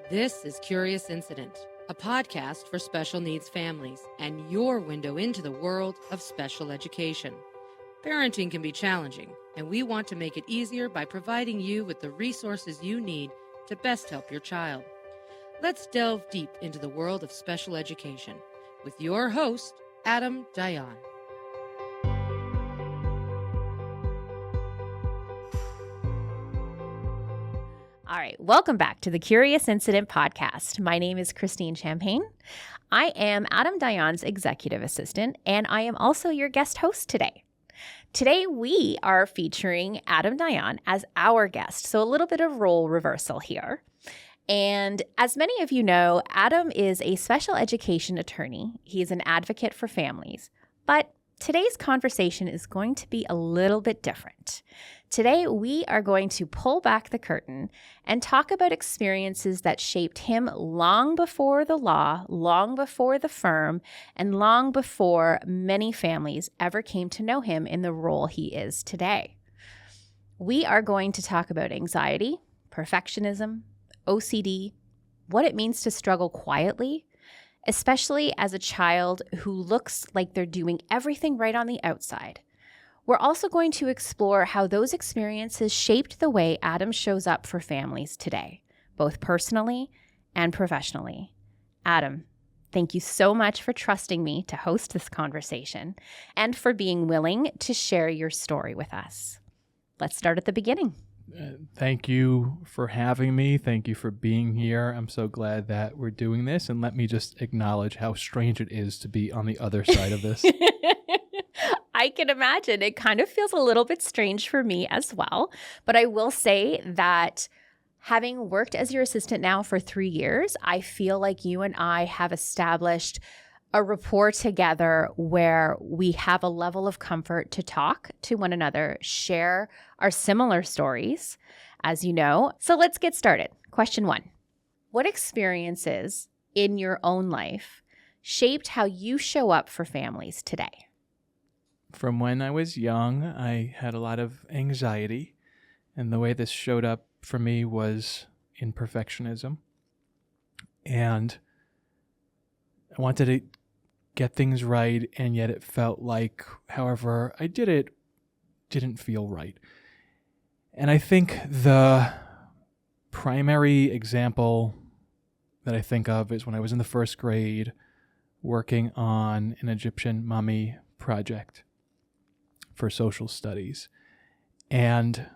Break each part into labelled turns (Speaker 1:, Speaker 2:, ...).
Speaker 1: This is Curious Incident, a podcast for special needs families and your window into the world of special education. Parenting can be challenging, and we want to make it easier by providing you with the resources you need to best help your child. Let's delve deep into the world of special education with your host, Adam Dayan.
Speaker 2: All right, welcome back to the Curious Incident podcast. My name is Kristine Champagne. I am Adam Dayan's executive assistant, and I am also your guest host today. Today, we are featuring Adam Dayan as our guest, so a little bit of role reversal here. And as many of you know, Adam is a special education attorney. He's an advocate for families, but today's conversation is going to be a little bit different. Today, we are going to pull back the curtain and talk about experiences that shaped him long before the law, long before the firm, and long before many families ever came to know him in the role he is today. We are going to talk about anxiety, perfectionism, OCD, what it means to struggle quietly, especially as a child who looks like they're doing everything right on the outside. We're also going to explore how those experiences shaped the way Adam shows up for families today, both personally and professionally. Adam, thank you so much for trusting me to host this conversation and for being willing to share your story with us. Let's start at the beginning.
Speaker 3: Thank you for having me. Thank you for being here. I'm so glad that we're doing this. And let me just acknowledge how strange it is to be on the other side of this.
Speaker 2: I can imagine. It kind of feels a little bit strange for me as well. But I will say that having worked as your assistant now for 3 years, I feel like you and I have established a rapport together where we have a level of comfort to talk to one another, share our similar stories, as you know. So let's get started. Question 1. What experiences in your own life shaped how you show up for families today?
Speaker 3: From when I was young, I had a lot of anxiety, and the way this showed up for me was in perfectionism. And I wanted to get things right, and yet it felt like, however I did it, didn't feel right. And I think the primary example that I think of is when I was in the first grade working on an Egyptian mummy project for social studies. And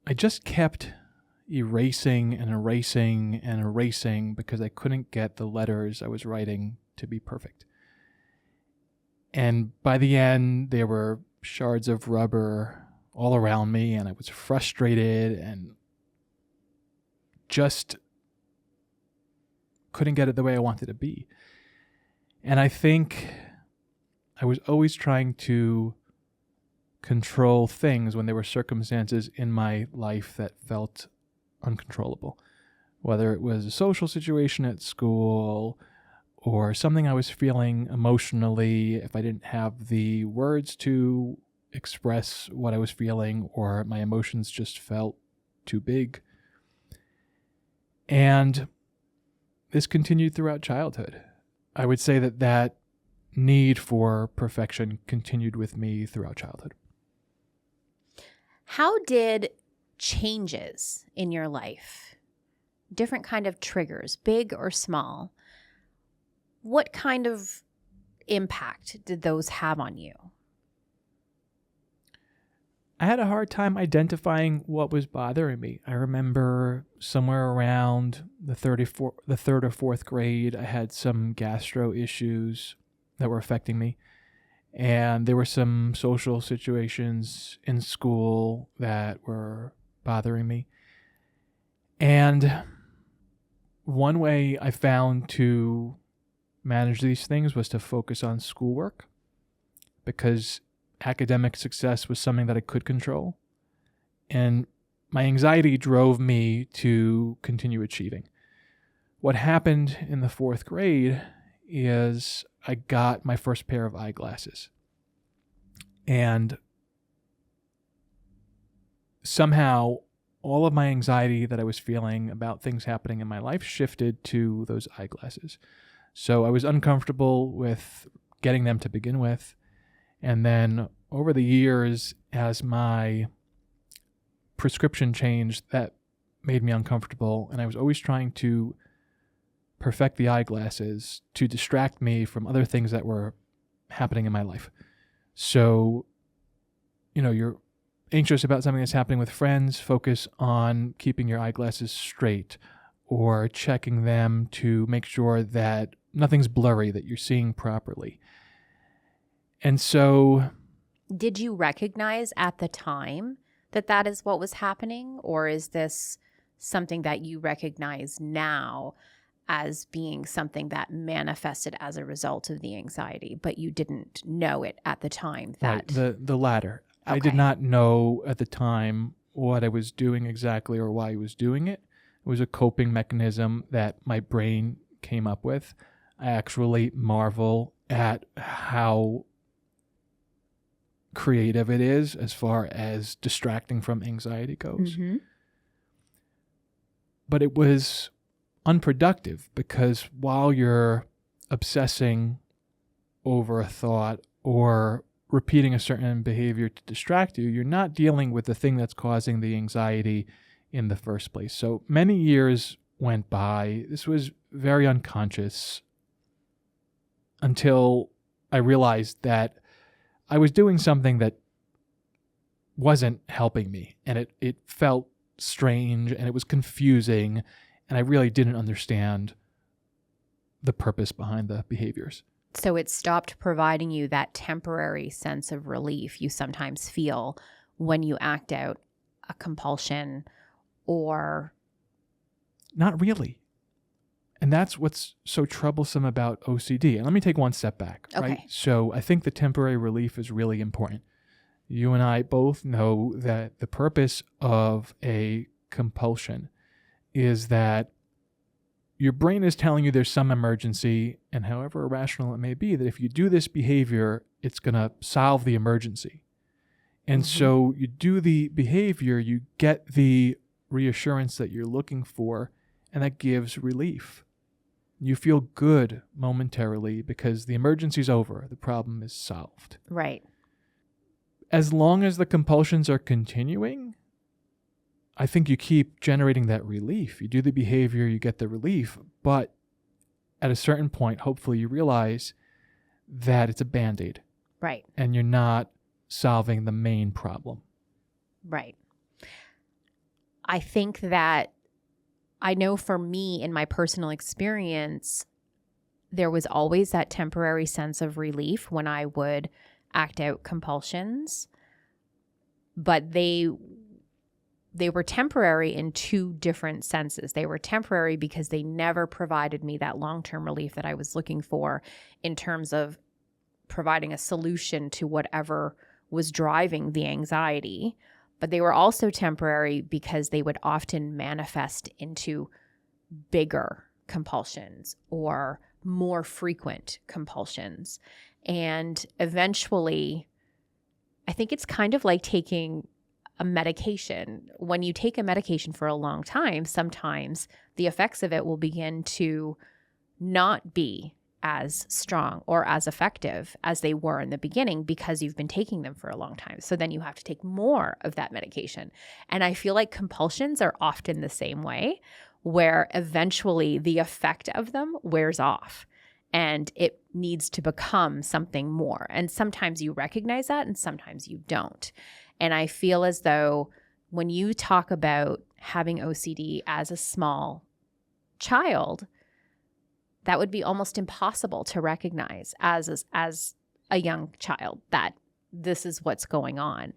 Speaker 3: I just kept erasing and erasing and erasing because I couldn't get the letters I was writing to be perfect. And by the end, there were shards of rubber all around me, and I was frustrated and just couldn't get it the way I wanted it to be. And I think I was always trying to control things when there were circumstances in my life that felt uncontrollable, whether it was a social situation at school or something I was feeling emotionally. If I didn't have the words to express what I was feeling, or my emotions just felt too big. And this continued throughout childhood. I would say that need for perfection continued with me throughout childhood.
Speaker 2: How did changes in your life, different kind of triggers, big or small, what kind of impact did those have on you?
Speaker 3: I had a hard time identifying what was bothering me. I remember somewhere around the third or fourth grade, I had some gastro issues that were affecting me. And there were some social situations in school that were bothering me. And one way I found to manage these things was to focus on schoolwork, because academic success was something that I could control. And my anxiety drove me to continue achieving. What happened in the fourth grade is I got my first pair of eyeglasses. And somehow all of my anxiety that I was feeling about things happening in my life shifted to those eyeglasses. So I was uncomfortable with getting them to begin with. And then over the years, as my prescription changed, that made me uncomfortable. And I was always trying to perfect the eyeglasses to distract me from other things that were happening in my life. So, you're anxious about something that's happening with friends, focus on keeping your eyeglasses straight or checking them to make sure that nothing's blurry, that you're seeing properly. And so...
Speaker 2: Did you recognize at the time that is what was happening? Or is this something that you recognize now as being something that manifested as a result of the anxiety, but you didn't know it at the time?
Speaker 3: Right, the latter.
Speaker 2: Okay.
Speaker 3: I did not know at the time what I was doing exactly or why I was doing it. It was a coping mechanism that my brain came up with. I actually marvel at how creative it is as far as distracting from anxiety goes.
Speaker 2: Mm-hmm.
Speaker 3: But it was unproductive because while you're obsessing over a thought or repeating a certain behavior to distract you, you're not dealing with the thing that's causing the anxiety in the first place. So many years went by. This was very unconscious until I realized that I was doing something that wasn't helping me, and it felt strange and it was confusing, and I really didn't understand the purpose behind the behaviors.
Speaker 2: So it stopped providing you that temporary sense of relief you sometimes feel when you act out a compulsion or...
Speaker 3: Not really. And that's what's so troublesome about OCD. And let me take one step back, right?
Speaker 2: Okay.
Speaker 3: So I think the temporary relief is really important. You and I both know that the purpose of a compulsion is that your brain is telling you there's some emergency, and however irrational it may be, that if you do this behavior, it's going to solve the emergency. And so you do the behavior, you get the reassurance that you're looking for, and that gives relief. You feel good momentarily because the emergency's over. The problem is solved.
Speaker 2: Right.
Speaker 3: As long as the compulsions are continuing, I think you keep generating that relief. You do the behavior, you get the relief, but at a certain point, hopefully you realize that it's a Band-Aid.
Speaker 2: Right.
Speaker 3: And you're not solving the main problem.
Speaker 2: Right. I think that I know for me in my personal experience, there was always that temporary sense of relief when I would act out compulsions, but they were temporary in two different senses. They were temporary because they never provided me that long-term relief that I was looking for in terms of providing a solution to whatever was driving the anxiety. But they were also temporary because they would often manifest into bigger compulsions or more frequent compulsions. And eventually, I think it's kind of like taking a medication. When you take a medication for a long time, sometimes the effects of it will begin to not be as strong or as effective as they were in the beginning because you've been taking them for a long time. So then you have to take more of that medication. And I feel like compulsions are often the same way, where eventually the effect of them wears off and it needs to become something more. And sometimes you recognize that and sometimes you don't. And I feel as though when you talk about having OCD as a small child, that would be almost impossible to recognize as a young child that this is what's going on.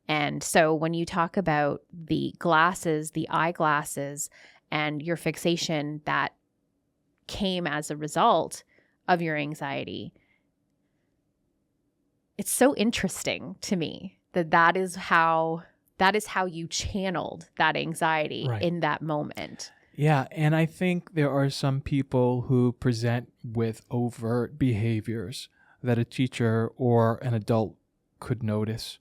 Speaker 2: And so when you talk about the glasses, the eyeglasses, and your fixation that came as a result of your anxiety, it's so interesting to me that is how you channeled that anxiety in that moment.
Speaker 3: Yeah, and I think there are some people who present with overt behaviors that a teacher or an adult could notice.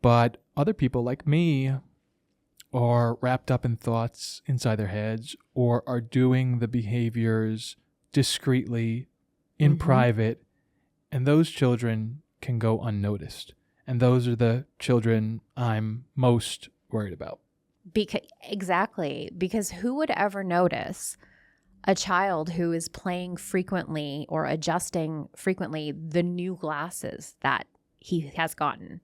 Speaker 3: But other people like me are wrapped up in thoughts inside their heads or are doing the behaviors discreetly in private, and those children can go unnoticed. And those are the children I'm most worried about.
Speaker 2: Exactly. Because who would ever notice a child who is playing frequently or adjusting frequently the new glasses that he has gotten?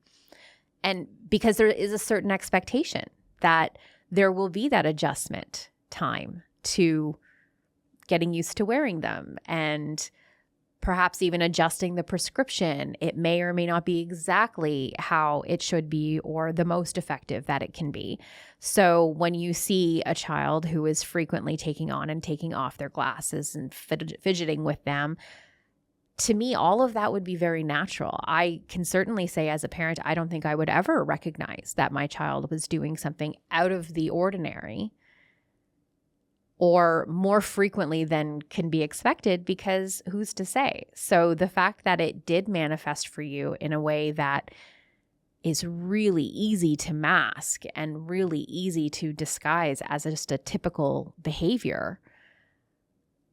Speaker 2: And because there is a certain expectation that there will be that adjustment time to getting used to wearing them and perhaps even adjusting the prescription. It may or may not be exactly how it should be or the most effective that it can be. So when you see a child who is frequently taking on and taking off their glasses and fidgeting with them, to me, all of that would be very natural. I can certainly say as a parent, I don't think I would ever recognize that my child was doing something out of the ordinary or more frequently than can be expected, because who's to say? So the fact that it did manifest for you in a way that is really easy to mask and really easy to disguise as just a typical behavior,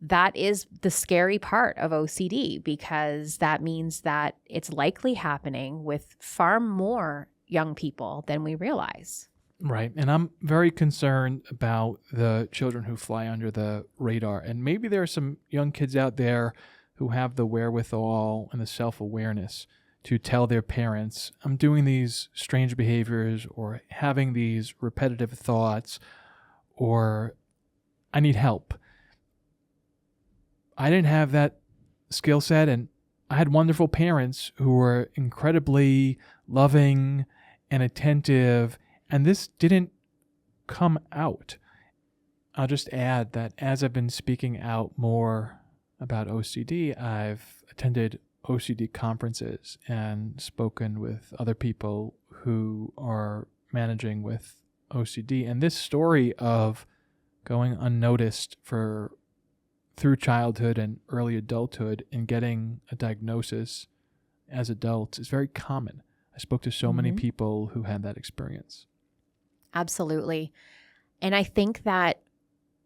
Speaker 2: that is the scary part of OCD, because that means that it's likely happening with far more young people than we realize.
Speaker 3: Right. And I'm very concerned about the children who fly under the radar. And maybe there are some young kids out there who have the wherewithal and the self-awareness to tell their parents, I'm doing these strange behaviors or having these repetitive thoughts, or I need help. I didn't have that skill set, and I had wonderful parents who were incredibly loving and attentive, and this didn't come out. I'll just add that as I've been speaking out more about OCD, I've attended OCD conferences and spoken with other people who are managing with OCD. And this story of going unnoticed through childhood and early adulthood and getting a diagnosis as adults is very common. I spoke to so many people who had that experience.
Speaker 2: Absolutely. And I think that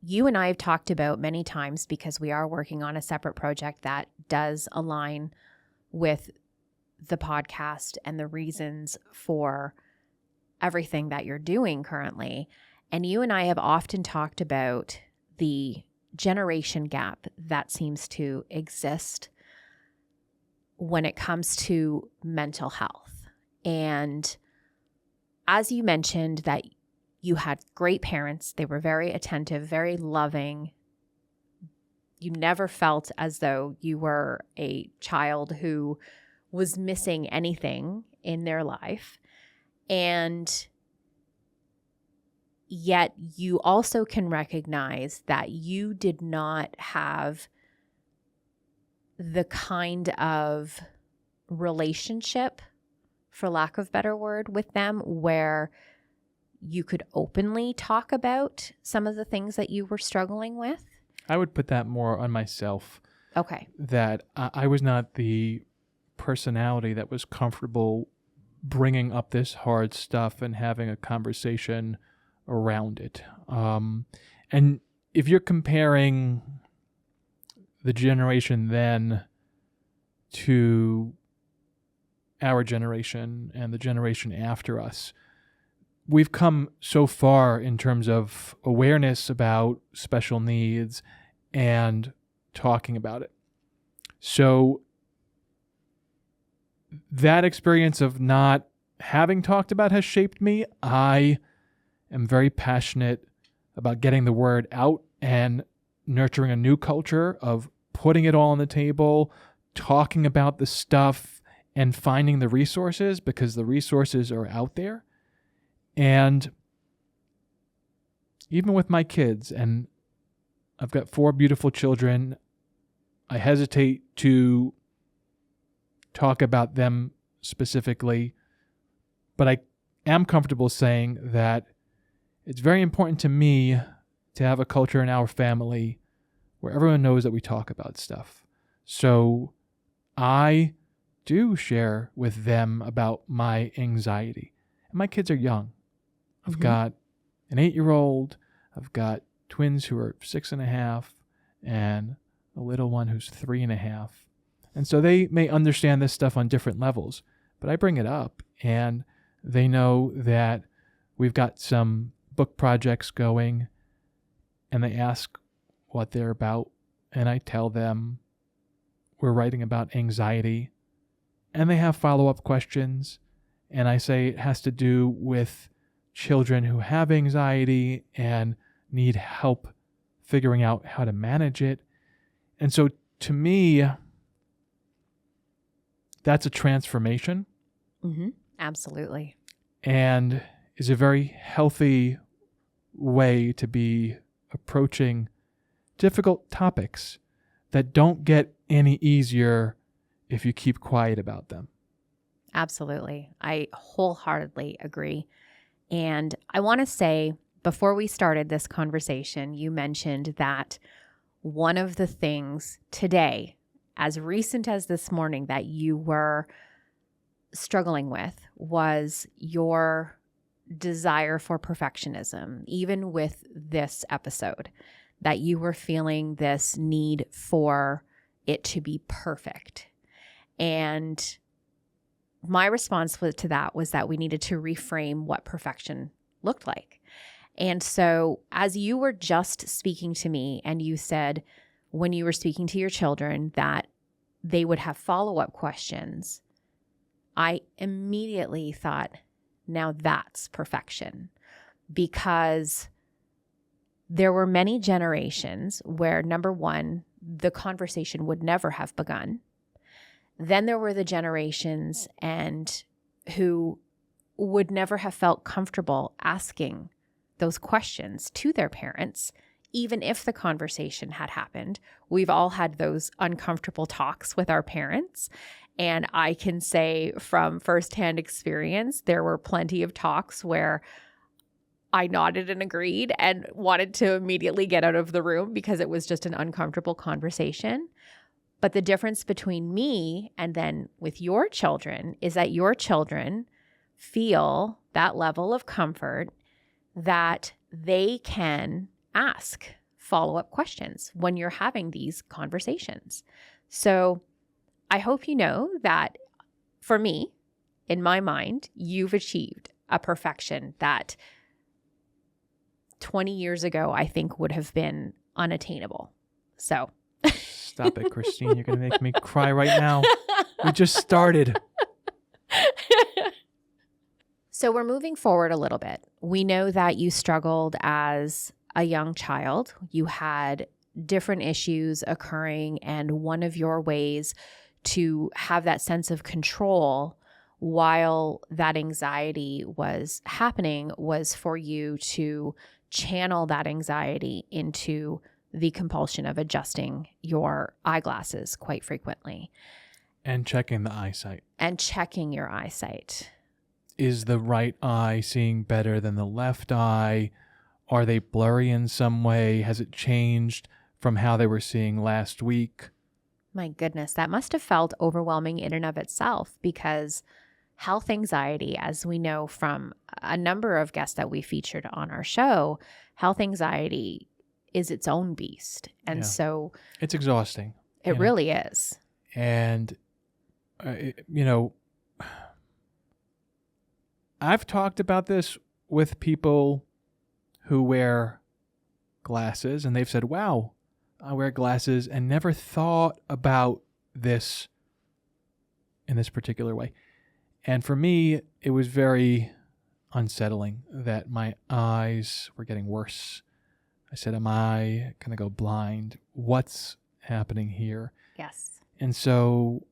Speaker 2: you and I have talked about many times, because we are working on a separate project that does align with the podcast and the reasons for everything that you're doing currently. And you and I have often talked about the generation gap that seems to exist when it comes to mental health. And as you mentioned, that you had great parents, they were very attentive, very loving. You never felt as though you were a child who was missing anything in their life. And yet you also can recognize that you did not have the kind of relationship, for lack of a better word, with them where you could openly talk about some of the things that you were struggling with.
Speaker 3: I would put that more on myself.
Speaker 2: Okay.
Speaker 3: That I was not the personality that was comfortable bringing up this hard stuff and having a conversation around it. And if you're comparing the generation then to our generation and the generation after us, we've come so far in terms of awareness about special needs and talking about it. So that experience of not having talked about has shaped me. I am very passionate about getting the word out and nurturing a new culture of putting it all on the table, talking about the stuff, and finding the resources, because the resources are out there. And even with my kids, and I've got 4 beautiful children, I hesitate to talk about them specifically, but I am comfortable saying that it's very important to me to have a culture in our family where everyone knows that we talk about stuff. So I do share with them about my anxiety. And my kids are young. I've got an 8-year-old. I've got twins who are 6.5 and a little one who's 3.5. And so they may understand this stuff on different levels, but I bring it up and they know that we've got some book projects going and they ask what they're about. And I tell them we're writing about anxiety and they have follow-up questions. And I say it has to do with children who have anxiety and need help figuring out how to manage it. And so to me, that's a transformation.
Speaker 2: Mm-hmm. Absolutely.
Speaker 3: And is a very healthy way to be approaching difficult topics that don't get any easier if you keep quiet about them.
Speaker 2: Absolutely. I wholeheartedly agree. And I want to say, before we started this conversation, you mentioned that one of the things today, as recent as this morning, that you were struggling with was your desire for perfectionism, even with this episode, that you were feeling this need for it to be perfect. And my response to that was that we needed to reframe what perfection looked like. And so as you were just speaking to me and you said when you were speaking to your children that they would have follow-up questions, I immediately thought, now that's perfection. Because there were many generations where, number one, the conversation would never have begun. Then there were the generations who would never have felt comfortable asking those questions to their parents, even if the conversation had happened. We've all had those uncomfortable talks with our parents. And I can say from firsthand experience, there were plenty of talks where I nodded and agreed and wanted to immediately get out of the room because it was just an uncomfortable conversation. But the difference between me and then with your children is that your children feel that level of comfort that they can ask follow-up questions when you're having these conversations. So I hope you know that for me, in my mind, you've achieved a perfection that 20 years ago, I think would have been unattainable. So
Speaker 3: stop it, Kristine. You're going to make me cry right now. We just started.
Speaker 2: So we're moving forward a little bit. We know that you struggled as a young child. You had different issues occurring, and one of your ways to have that sense of control while that anxiety was happening was for you to channel that anxiety into the compulsion of adjusting your eyeglasses quite frequently.
Speaker 3: And checking the eyesight.
Speaker 2: And checking your eyesight.
Speaker 3: Is the right eye seeing better than the left eye? Are they blurry in some way? Has it changed from how they were seeing last week?
Speaker 2: My goodness, that must have felt overwhelming in and of itself, because health anxiety, as we know from a number of guests that we featured on our show, health anxiety is its own beast. And so
Speaker 3: it's exhausting.
Speaker 2: It really is.
Speaker 3: And, I've talked about this with people who wear glasses, and they've said, wow, I wear glasses and never thought about this in this particular way. And for me, it was very unsettling that my eyes were getting worse. I said, am I going to go blind? What's happening here?
Speaker 2: Yes.
Speaker 3: And so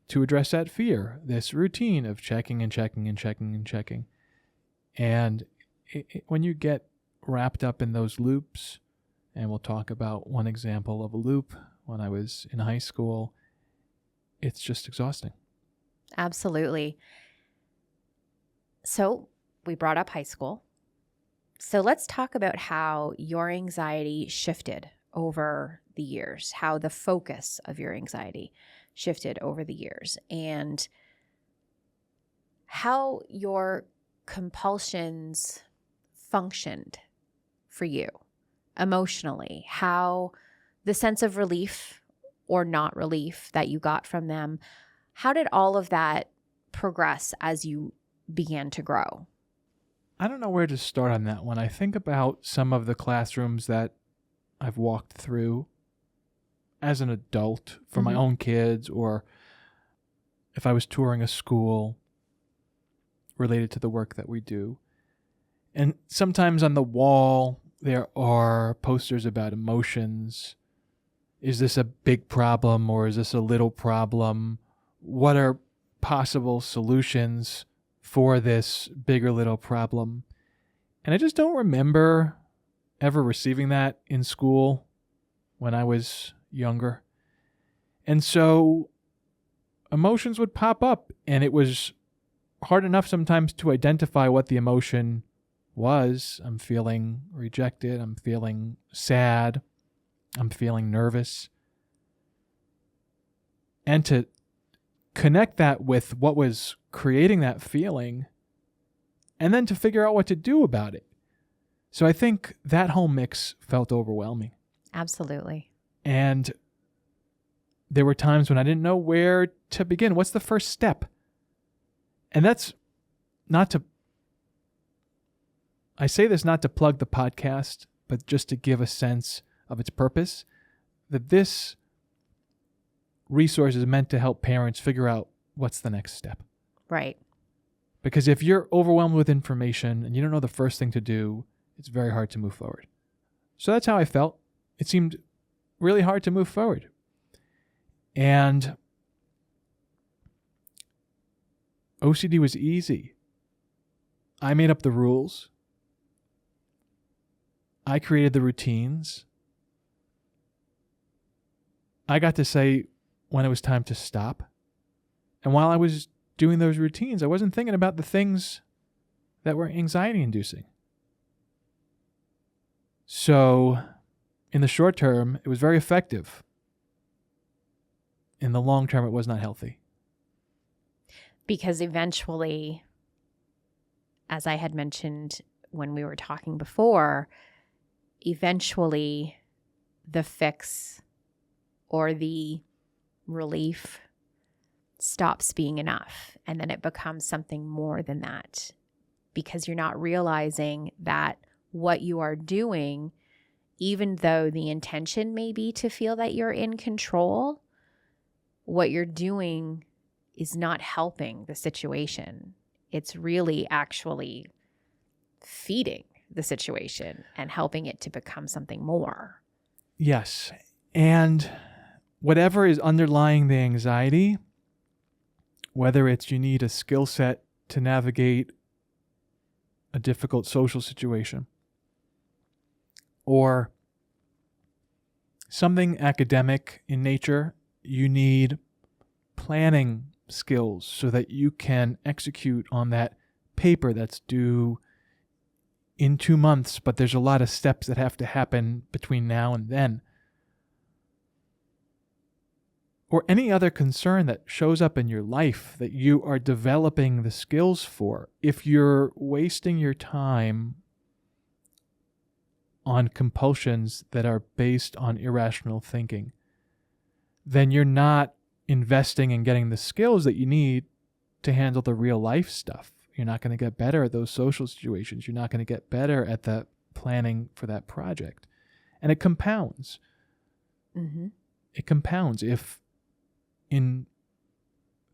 Speaker 3: to address that fear, this routine of checking and checking and checking and checking. And when you get wrapped up in those loops, and we'll talk about one example of a loop when I was in high school, it's just exhausting.
Speaker 2: Absolutely. So we brought up high school. So let's talk about how your anxiety shifted over the years, how the focus of your anxiety shifted over the years, and how your compulsions functioned for you emotionally, how the sense of relief or not relief that you got from them, how did all of that progress as you began to grow?
Speaker 3: I don't know where to start on that one. I think about some of the classrooms that I've walked through as an adult for my own kids, or if I was touring a school related to the work that we do. And sometimes on the wall, there are posters about emotions. Is this a big problem or is this a little problem? What are possible solutions for this big or little problem? And I just don't remember ever receiving that in school when I was younger. And so emotions would pop up, and it was hard enough sometimes to identify what the emotion was. I'm feeling rejected. I'm feeling sad. I'm feeling nervous. And to connect that with what was creating that feeling, and then to figure out what to do about it. So I think that whole mix felt overwhelming.
Speaker 2: Absolutely.
Speaker 3: And there were times when I didn't know where to begin. What's the first step? And that's not to, I say this not to plug the podcast, but just to give a sense of its purpose, that this resource is meant to help parents figure out what's the next step.
Speaker 2: Right.
Speaker 3: Because if you're overwhelmed with information and you don't know the first thing to do, it's very hard to move forward. So that's how I felt. It seemed really hard to move forward. And OCD was easy. I made up the rules. I created the routines. I got to say when it was time to stop. And while I was doing those routines, I wasn't thinking about the things that were anxiety-inducing. So, in the short term, it was very effective. In the long term, it was not healthy.
Speaker 2: Because eventually, as I had mentioned when we were talking before, eventually the fix or the relief stops being enough. And then it becomes something more than that, because you're not realizing that what you are doing, even though the intention may be to feel that you're in control, what you're doing is not helping the situation. It's really actually feeding the situation and helping it to become something more.
Speaker 3: Yes. And whatever is underlying the anxiety, whether it's you need a skill set to navigate a difficult social situation, or something academic in nature, you need planning skills so that you can execute on that paper that's due in 2 months, but there's a lot of steps that have to happen between now and then. Or any other concern that shows up in your life that you are developing the skills for. If you're wasting your time on compulsions that are based on irrational thinking, then you're not investing in getting the skills that you need to handle the real life stuff. You're not going to get better at those social situations. You're not going to get better at the planning for that project. And it compounds.
Speaker 2: Mm-hmm.
Speaker 3: It compounds. If in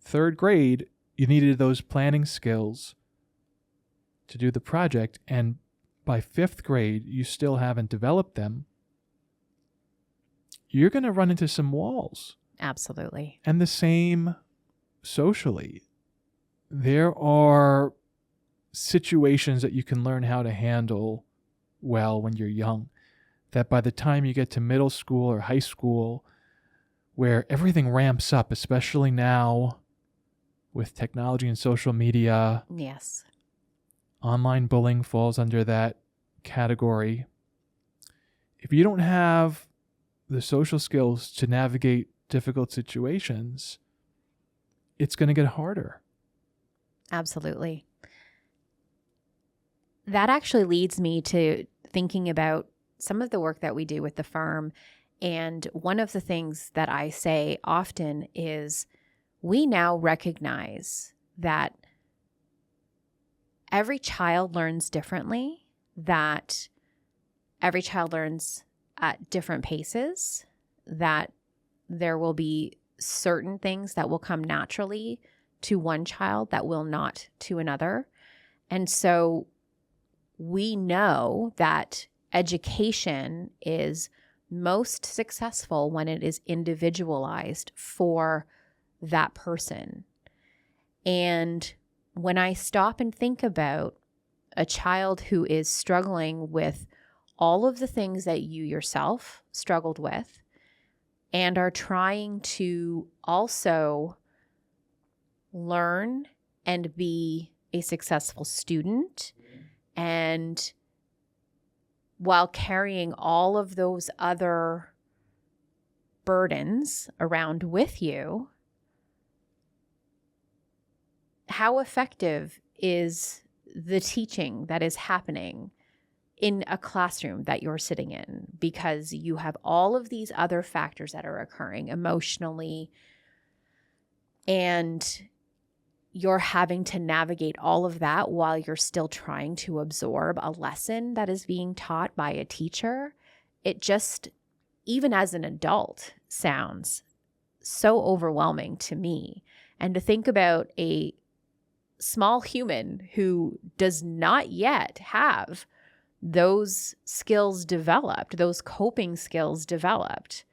Speaker 3: 3rd grade you needed those planning skills to do the project, and by 5th grade you still haven't developed them, you're going to run into some walls.
Speaker 2: Absolutely.
Speaker 3: And the same socially. There are situations that you can learn how to handle well when you're young, that by the time you get to middle school or high school, where everything ramps up, especially now with technology and social media.
Speaker 2: Yes.
Speaker 3: Online bullying falls under that category. If you don't have the social skills to navigate difficult situations, it's going to get harder.
Speaker 2: Absolutely. that actually leads me to thinking about some of the work that we do with the firm. And one of the things that I say often is we now recognize that every child learns differently, that every child learns at different paces, that there will be certain things that will come naturally to one child that will not to another. And so we know that education is most successful when it is individualized for that person. And when I stop and think about a child who is struggling with all of the things that you yourself struggled with and are trying to also learn and be a successful student, and while carrying all of those other burdens around with you, how effective is the teaching that is happening in a classroom that you're sitting in? Because you have all of these other factors that are occurring emotionally, and you're having to navigate all of that while you're still trying to absorb a lesson that is being taught by a teacher. It just, even as an adult, sounds so overwhelming to me. And to think about a small human who does not yet have those skills developed, those coping skills developed,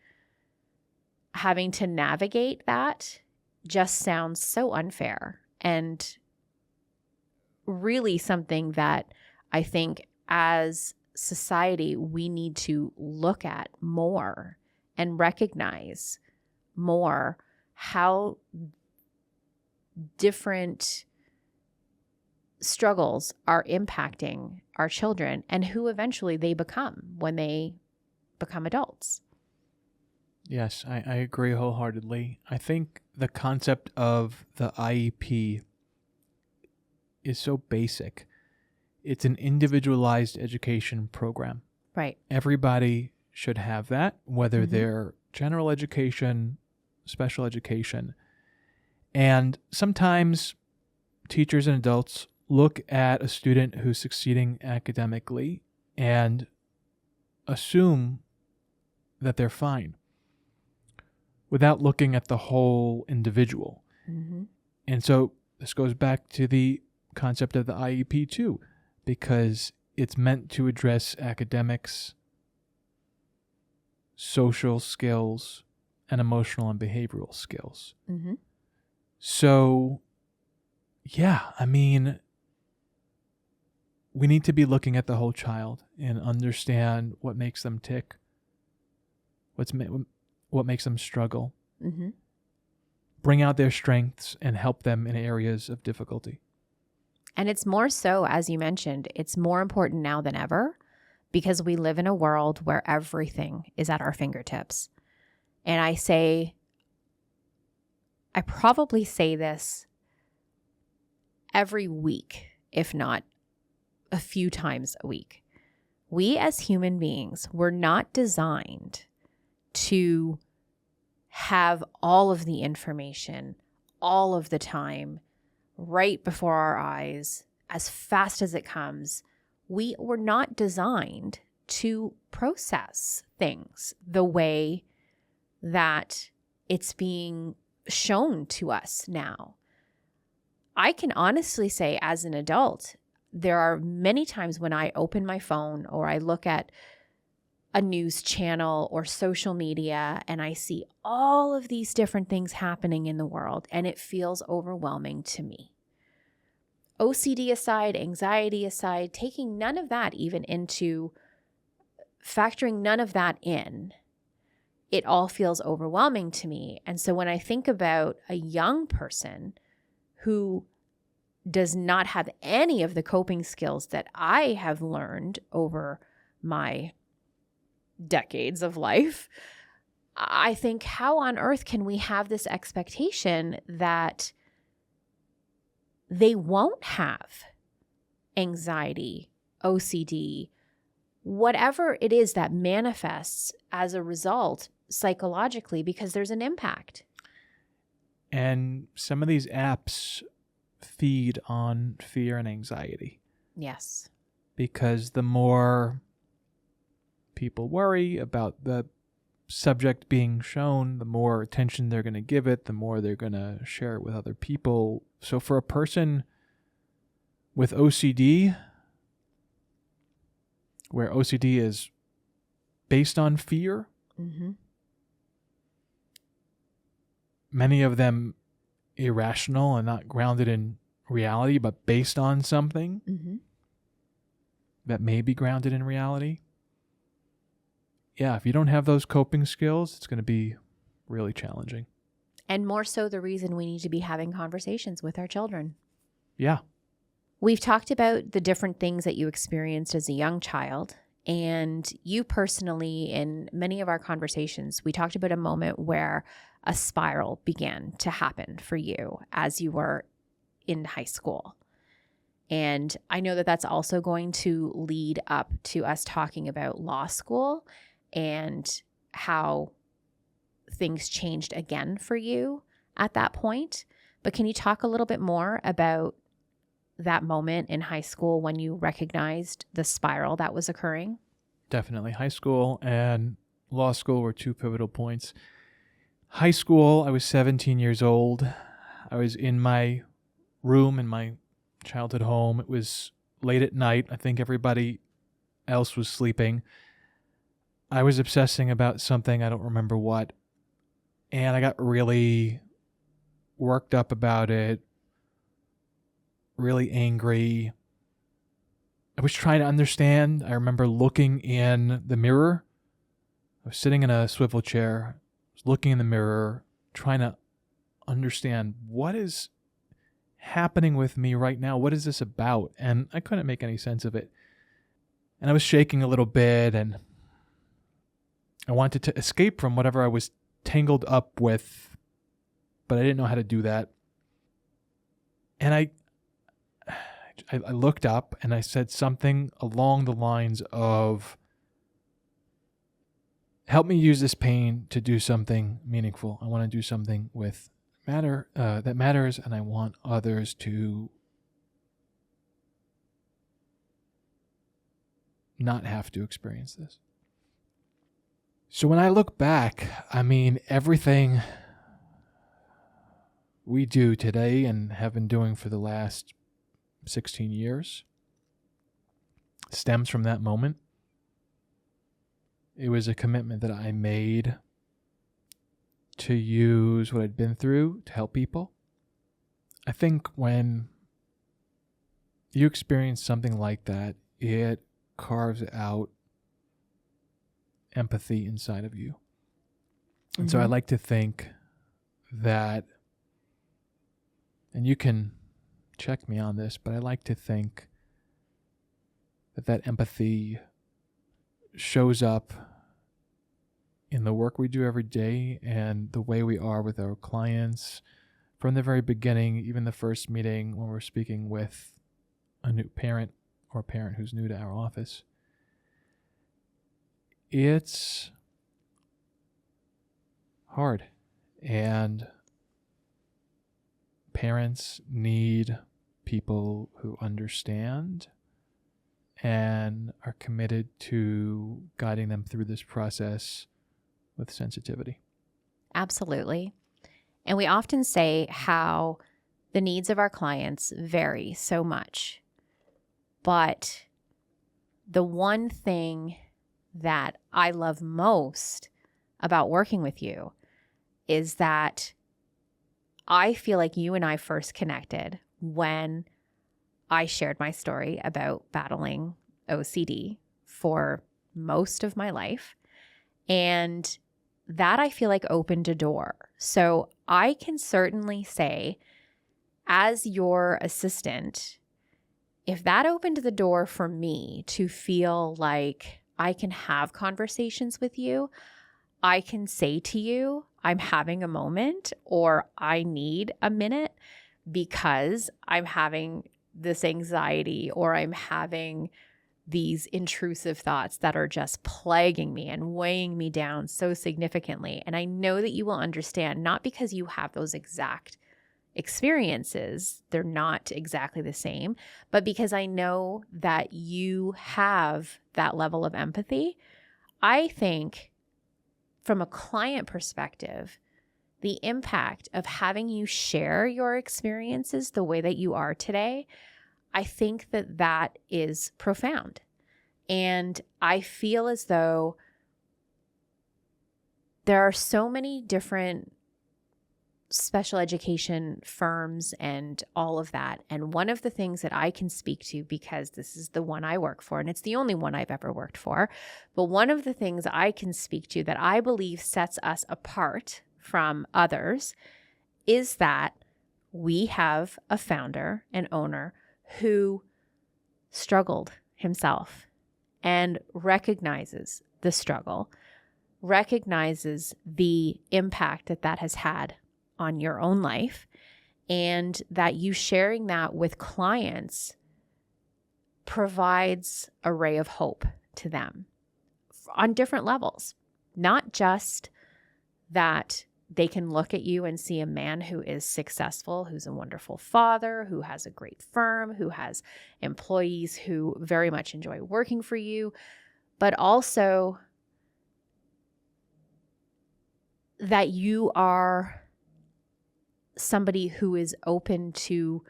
Speaker 2: having to navigate that just sounds so unfair. And really something that I think as society we need to look at more and recognize more how different struggles are impacting our children and who eventually they become when they become adults.
Speaker 3: Yes, I agree wholeheartedly. I think the concept of the IEP is so basic. It's an individualized education program.
Speaker 2: Right.
Speaker 3: Everybody should have that, whether they're general education, special education. And sometimes teachers and adults look at a student who's succeeding academically and assume that they're fine without looking at the whole individual. And so this goes back to the concept of the IEP too, because it's meant to address academics, social skills, and emotional and behavioral skills. So, yeah, I mean, we need to be looking at the whole child and understand what makes them tick, what makes them struggle, bring out their strengths and help them in areas of difficulty.
Speaker 2: And it's more so, as you mentioned, it's more important now than ever because we live in a world where everything is at our fingertips. And I probably say this every week, if not a few times a week. We as human beings were not designed to have all of the information all of the time right before our eyes as fast as it comes. We were not designed to process things the way that it's being shown to us now. I can honestly say as an adult, there are many times when I open my phone or I look at a news channel or social media and I see all of these different things happening in the world and it feels overwhelming to me. OCD aside, anxiety aside, taking none of that even into factoring none of that in, it all feels overwhelming to me. And so when I think about a young person who does not have any of the coping skills that I have learned over my decades of life, I think, how on earth can we have this expectation that they won't have anxiety, OCD, whatever it is that manifests as a result psychologically, because there's an impact.
Speaker 3: And some of these apps feed on fear and anxiety.
Speaker 2: Yes.
Speaker 3: Because the more people worry about the subject being shown, the more attention they're going to give it, the more they're going to share it with other people. So for a person with OCD, where OCD is based on fear, many of them irrational and not grounded in reality, but based on something that may be grounded in reality. Yeah, if you don't have those coping skills, it's going to be really challenging.
Speaker 2: And more so the reason we need to be having conversations with our children.
Speaker 3: Yeah.
Speaker 2: We've talked about the different things that you experienced as a young child. And you personally, in many of our conversations, we talked about a moment where a spiral began to happen for you as you were in high school. And I know that that's also going to lead up to us talking about law school and how things changed again for you at that point. But can you talk a little bit more about that moment in high school when you recognized the spiral that was occurring?
Speaker 3: Definitely. High school and law school were two pivotal points. High school, I was 17 years old. I was in my room in my childhood home. It was late at night. I think everybody else was sleeping. I was obsessing about something, I don't remember what, and I got really worked up about it, really angry. I was trying to understand. I remember looking in the mirror. I was sitting in a swivel chair, I was looking in the mirror, trying to understand what is happening with me right now. What is this about? And I couldn't make any sense of it. And I was shaking a little bit, and I wanted to escape from whatever I was tangled up with, but I didn't know how to do that. And I looked up and I said something along the lines of, help me use this pain to do something meaningful. I want to do something with that matters, and I want others to not have to experience this. So when I look back, I mean, everything we do today and have been doing for the last 16 years stems from that moment. It was a commitment that I made to use what I'd been through to help people. I think when you experience something like that, it carves out empathy inside of you. And so I like to think that, and you can check me on this, but I like to think that empathy shows up in the work we do every day and the way we are with our clients from the very beginning, even the first meeting when we're speaking with a new parent or a parent who's new to our office. It's hard, and parents need people who understand and are committed to guiding them through this process with sensitivity.
Speaker 2: Absolutely. And we often say how the needs of our clients vary so much. But the one thing that I love most about working with you is that I feel like you and I first connected when I shared my story about battling OCD for most of my life. And that I feel like opened a door. So I can certainly say, as your assistant, if that opened the door for me to feel like I can have conversations with you, I can say to you, I'm having a moment, or I need a minute because I'm having this anxiety, or I'm having these intrusive thoughts that are just plaguing me and weighing me down so significantly. And I know that you will understand, not because you have those exact experiences, they're not exactly the same, but because I know that you have that level of empathy. I think from a client perspective, the impact of having you share your experiences the way that you are today, I think that that is profound. And I feel as though there are so many different special education firms and all of that. And one of the things that I can speak to, because this is the one I work for, and it's the only one I've ever worked for, but one of the things I can speak to that I believe sets us apart from others is that we have a founder and owner who struggled himself and recognizes the struggle, recognizes the impact that that has had on your own life, and that you sharing that with clients provides a ray of hope to them on different levels. Not just that they can look at you and see a man who is successful, who's a wonderful father, who has a great firm, who has employees who very much enjoy working for you, but also that you are somebody who is open to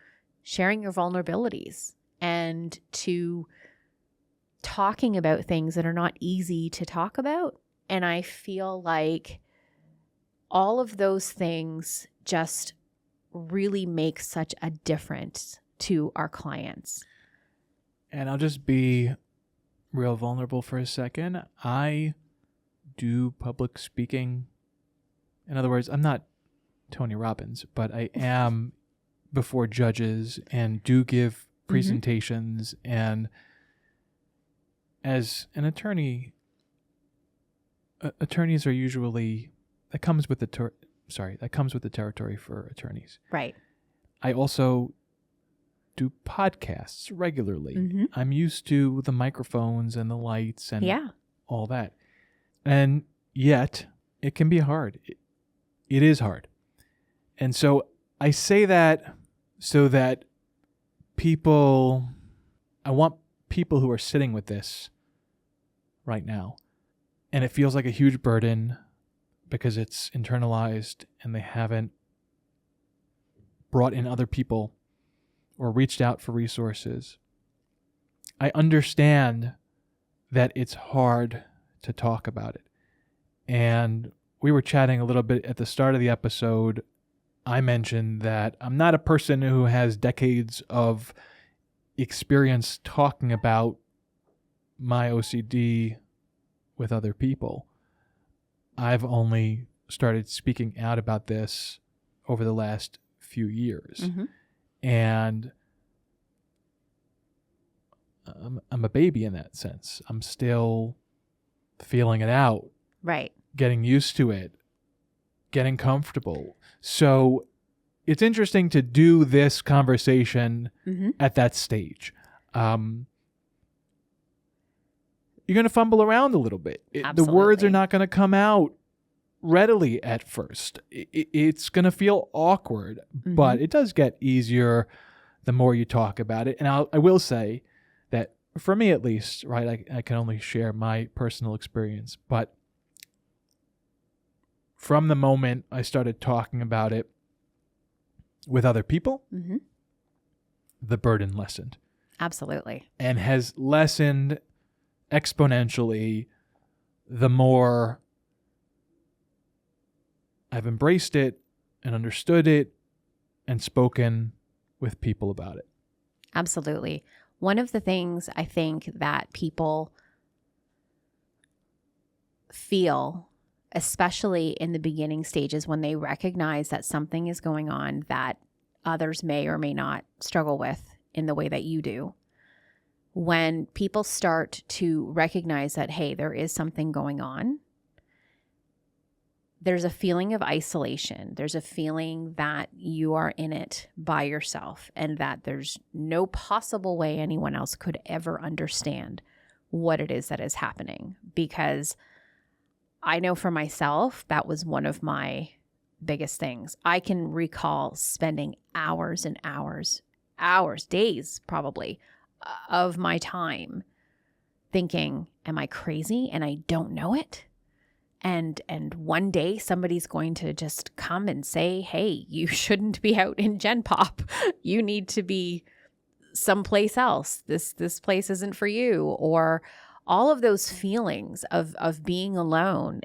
Speaker 2: sharing your vulnerabilities and to talking about things that are not easy to talk about. And I feel like all of those things just really make such a difference to our clients.
Speaker 3: And I'll just be real vulnerable for a second. I do public speaking. In other words, I'm not Tony Robbins, but I am before judges and do give presentations. And as an attorney, attorneys are usually, that comes with the territory for attorneys.
Speaker 2: Right.
Speaker 3: I also do podcasts regularly. I'm used to the microphones and the lights and all that. And yet it can be hard. It is hard. And so I say that so that I want people who are sitting with this right now, and it feels like a huge burden because it's internalized and they haven't brought in other people or reached out for resources. I understand that it's hard to talk about it. And we were chatting a little bit at the start of the episode. I mentioned that I'm not a person who has decades of experience talking about my OCD with other people. I've only started speaking out about this over the last few years. And I'm a baby in that sense. I'm still feeling it out.
Speaker 2: Right.
Speaker 3: Getting used to it. Getting comfortable. So it's interesting to do this conversation at that stage. You're going to fumble around a little bit. The words are not going to come out readily at first. It's going to feel awkward, but it does get easier the more you talk about it. And I will say that for me at least, right, I can only share my personal experience, but from the moment I started talking about it with other people, the burden lessened.
Speaker 2: Absolutely.
Speaker 3: And has lessened exponentially the more I've embraced it and understood it and spoken with people about it.
Speaker 2: Absolutely. One of the things I think that people feel, especially in the beginning stages when they recognize that something is going on that others may or may not struggle with in the way that you do, when people start to recognize that, hey, there is something going on, there's a feeling of isolation. There's a feeling that you are in it by yourself and that there's no possible way anyone else could ever understand what it is that is happening. Because I know for myself, that was one of my biggest things. I can recall spending hours and hours, days probably, of my time thinking, am I crazy and I don't know it? And one day somebody's going to just come and say, hey, you shouldn't be out in Gen Pop. You need to be someplace else. This place isn't for you. Or all of those feelings of being alone,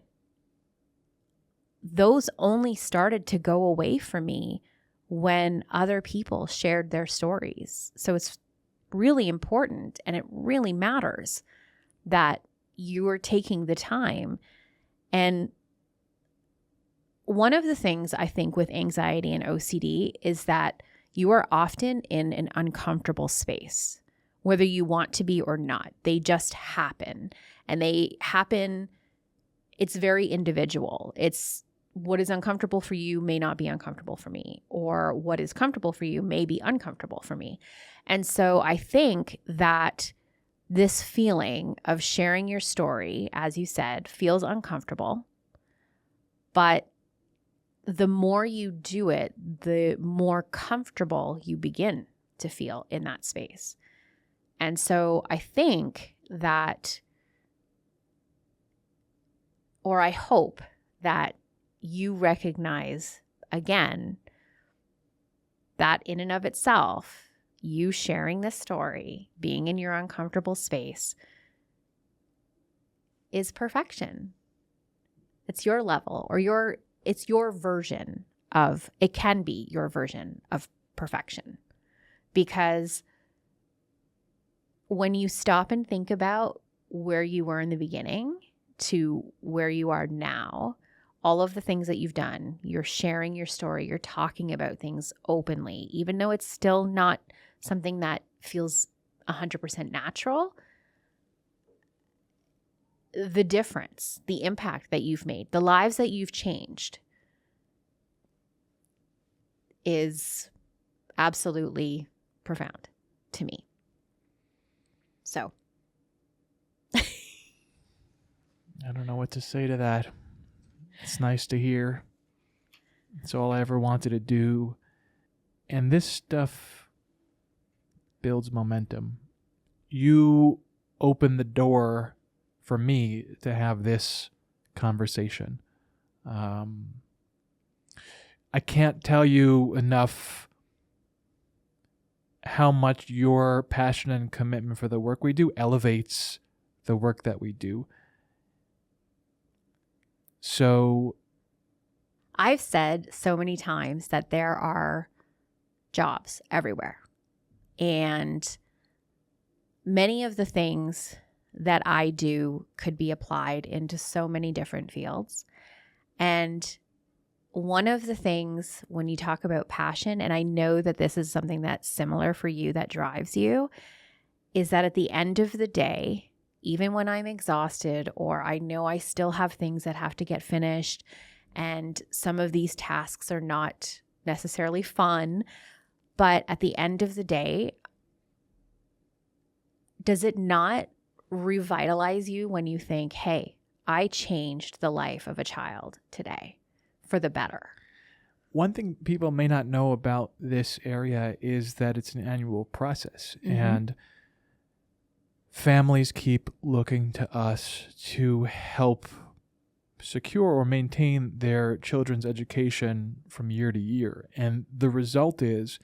Speaker 2: those only started to go away for me when other people shared their stories. So it's really important, and it really matters that you are taking the time. And one of the things I think with anxiety and OCD is that you are often in an uncomfortable space, whether you want to be or not. They just happen, and they happen. It's very individual. It's what is uncomfortable for you may not be uncomfortable for me, or what is comfortable for you may be uncomfortable for me. And so I think that this feeling of sharing your story, as you said, feels uncomfortable. But the more you do it, the more comfortable you begin to feel in that space. And so I think that, or I hope that you recognize again that in and of itself, you sharing this story, being in your uncomfortable space, is perfection. It's your level, or it's your version of, it can be your version of perfection. Because when you stop and think about where you were in the beginning to where you are now, all of the things that you've done, you're sharing your story, you're talking about things openly, even though it's still not something that feels 100% natural. The difference, the impact that you've made, the lives that you've changed is absolutely profound to me. So
Speaker 3: I don't know what to say to that. It's nice to hear. It's all I ever wanted to do. And this stuff builds momentum. You open the door for me to have this conversation. I can't tell you enough how much your passion and commitment for the work we do elevates the work that we do. So
Speaker 2: I've said so many times that there are jobs everywhere. And many of the things that I do could be applied into so many different fields. And one of the things when you talk about passion, and I know that this is something that's similar for you that drives you, is that at the end of the day, even when I'm exhausted, or I know I still have things that have to get finished, and some of these tasks are not necessarily fun, but at the end of the day, does it not revitalize you when you think, hey, I changed the life of a child today for the better?
Speaker 3: One thing people may not know about this area is that it's an annual process, and families keep looking to us to help secure or maintain their children's education from year to year. And the result is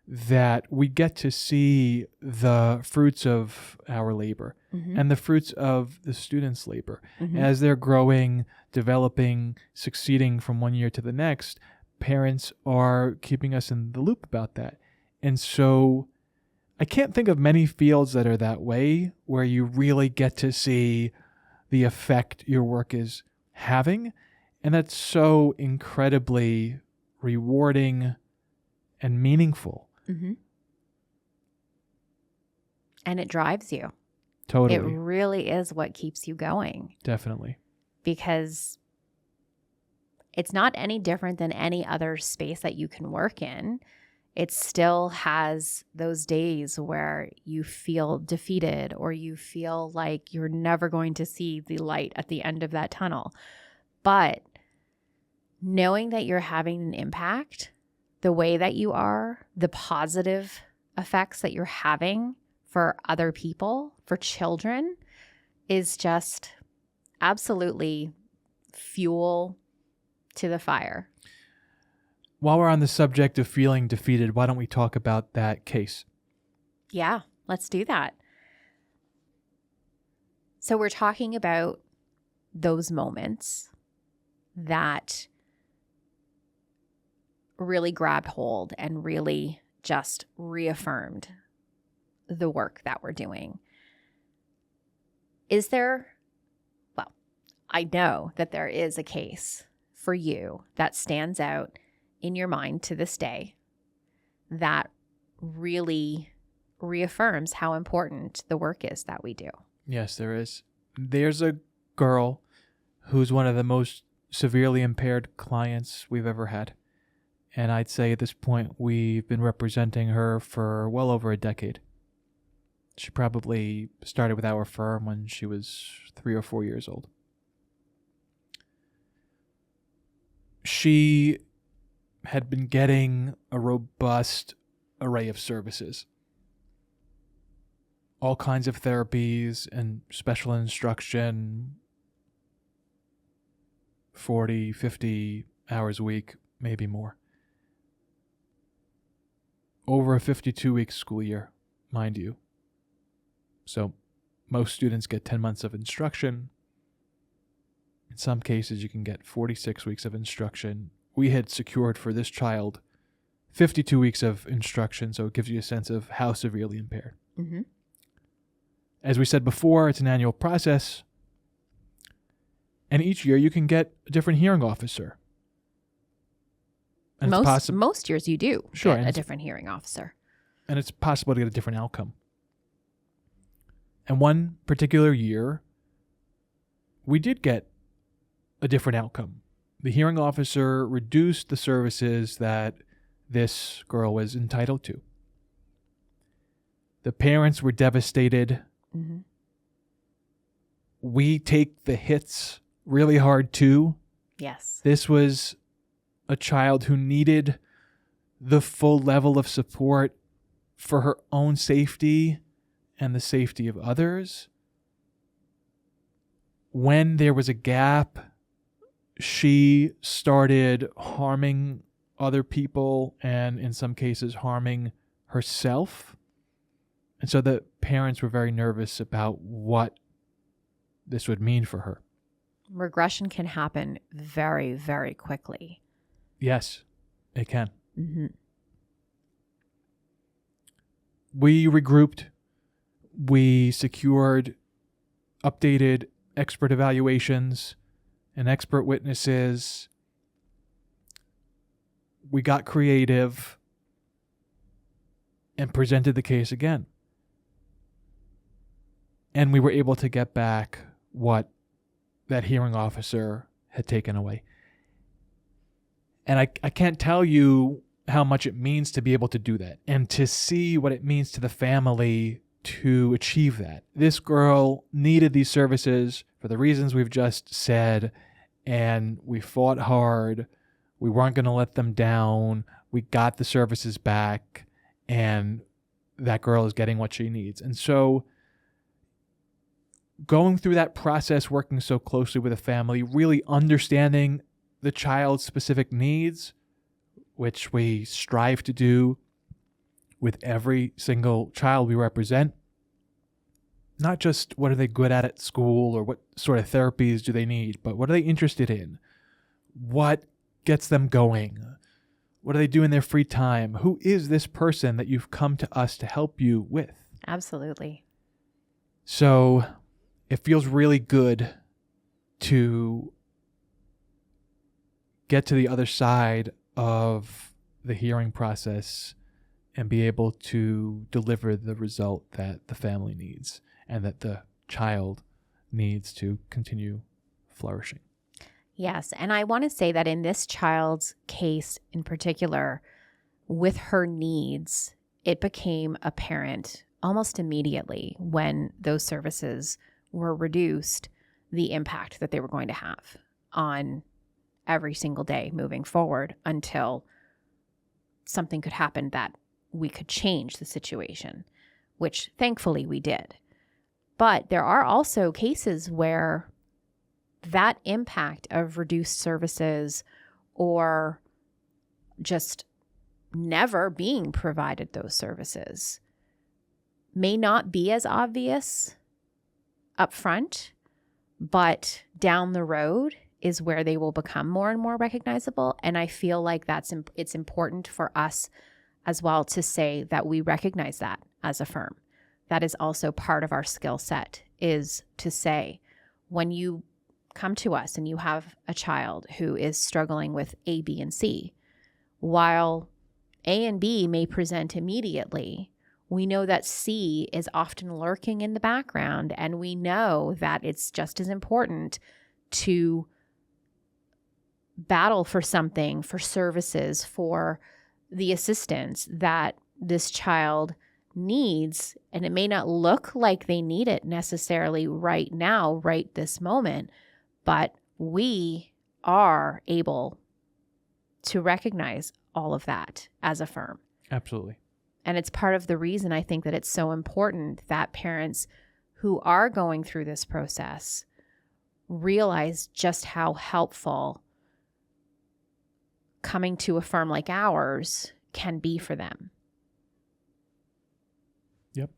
Speaker 3: that we get to see the fruits of our labor and the fruits of the students' labor as they're growing, developing, succeeding from one year to the next. Parents are keeping us in the loop about that. And so I can't think of many fields that are that way, where you really get to see the effect your work is having. And that's so incredibly rewarding and meaningful.
Speaker 2: And it drives you.
Speaker 3: Totally.
Speaker 2: It really is what keeps you going.
Speaker 3: Definitely.
Speaker 2: Because it's not any different than any other space that you can work in. it still has those days where you feel defeated or you feel like you're never going to see the light at the end of that tunnel. But knowing that you're having an impact, the way that you are, the positive effects that you're having for other people, for children, is just absolutely fuel to the fire.
Speaker 3: While we're on the subject of feeling defeated, why don't we talk about that case?
Speaker 2: Yeah, let's do that. So we're talking about those moments that really grabbed hold and really just reaffirmed the work that we're doing. Is there, well, I know that there is a case for you that stands out in your mind to this day that really reaffirms how important the work is that we do?
Speaker 3: Yes, there is. There's a girl who's one of the most severely impaired clients we've ever had. And I'd say at this point, we've been representing her for well over a decade. She probably started with our firm when she was 3 or 4 years old. She had been getting a robust array of services. All kinds of therapies and special instruction, 40, 50 hours a week, maybe more. Over a 52-week school year, mind you. So most students get 10 months of instruction. In some cases, you can get 46 weeks of instruction. We had secured for this child 52 weeks of instruction, so it gives you a sense of how severely impaired.
Speaker 2: Mm-hmm.
Speaker 3: As we said before, it's an annual process. And each year you can get a different hearing officer. And
Speaker 2: most years you do get a different hearing officer.
Speaker 3: And it's possible to get a different outcome. And one particular year, we did get a different outcome. The hearing officer reduced the services that this girl was entitled to. The parents were devastated.
Speaker 2: Mm-hmm.
Speaker 3: We take the hits really hard too.
Speaker 2: Yes.
Speaker 3: This was a child who needed the full level of support for her own safety and the safety of others. When there was a gap, she started harming other people and in some cases harming herself. And so the parents were very nervous about what this would mean for her.
Speaker 2: Regression can happen very, very quickly.
Speaker 3: Yes, it can.
Speaker 2: Mm-hmm.
Speaker 3: We regrouped. We secured updated expert evaluations and expert witnesses. We got creative and presented the case again. And we were able to get back what that hearing officer had taken away. And I can't tell you how much it means to be able to do that and to see what it means to the family to achieve that. This girl needed these services for the reasons we've just said, and we fought hard. We weren't going to let them down. We got the services back, and that girl is getting what she needs. And so going through that process, working so closely with a family, really understanding the child's specific needs, which we strive to do with every single child we represent. Not just what are they good at school or what sort of therapies do they need, but what are they interested in? What gets them going? What do they do in their free time? Who is this person that you've come to us to help you with?
Speaker 2: Absolutely.
Speaker 3: So it feels really good to get to the other side of the hearing process and be able to deliver the result that the family needs and that the child needs to continue flourishing.
Speaker 2: Yes, and I want to say that in this child's case in particular, with her needs, it became apparent almost immediately when those services were reduced, the impact that they were going to have on every single day moving forward until something could happen that we could change the situation, which thankfully we did. But there are also cases where that impact of reduced services or just never being provided those services may not be as obvious up front, but down the road is where they will become more and more recognizable. And I feel like it's important for us as well to say that we recognize that as a firm. That is also part of our skill set, is to say, when you come to us and you have a child who is struggling with A, B, and C, while A and B may present immediately, we know that C is often lurking in the background, and we know that it's just as important to battle for something, for services, for the assistance that this child needs. And it may not look like they need it necessarily right now, right this moment, but we are able to recognize all of that as a firm.
Speaker 3: Absolutely.
Speaker 2: And it's part of the reason I think that it's so important that parents who are going through this process realize just how helpful coming to a firm like ours can be for them.
Speaker 3: Yep.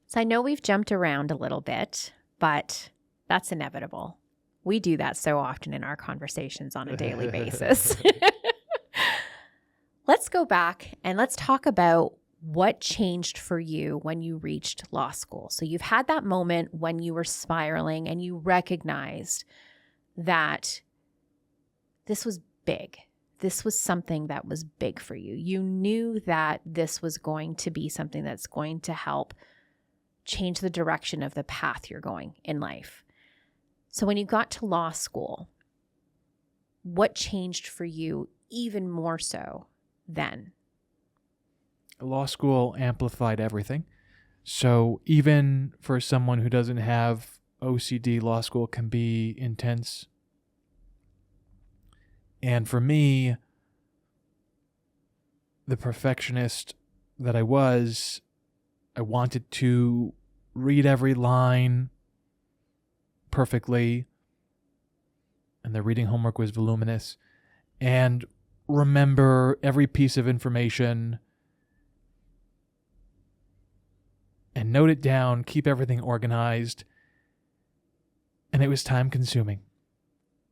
Speaker 2: So I know we've jumped around a little bit, but that's inevitable. We do that so often in our conversations on a daily basis. Let's go back and let's talk about what changed for you when you reached law school. So you've had that moment when you were spiraling and you recognized that this was big. This was something that was big for you. You knew that this was going to be something that's going to help change the direction of the path you're going in life. So when you got to law school, what changed for you even more so then?
Speaker 3: Law school amplified everything. So even for someone who doesn't have OCD, law school can be intense. And for me, the perfectionist that I was, I wanted to read every line perfectly, and the reading homework was voluminous, and remember every piece of information and note it down, keep everything organized. And it was time consuming.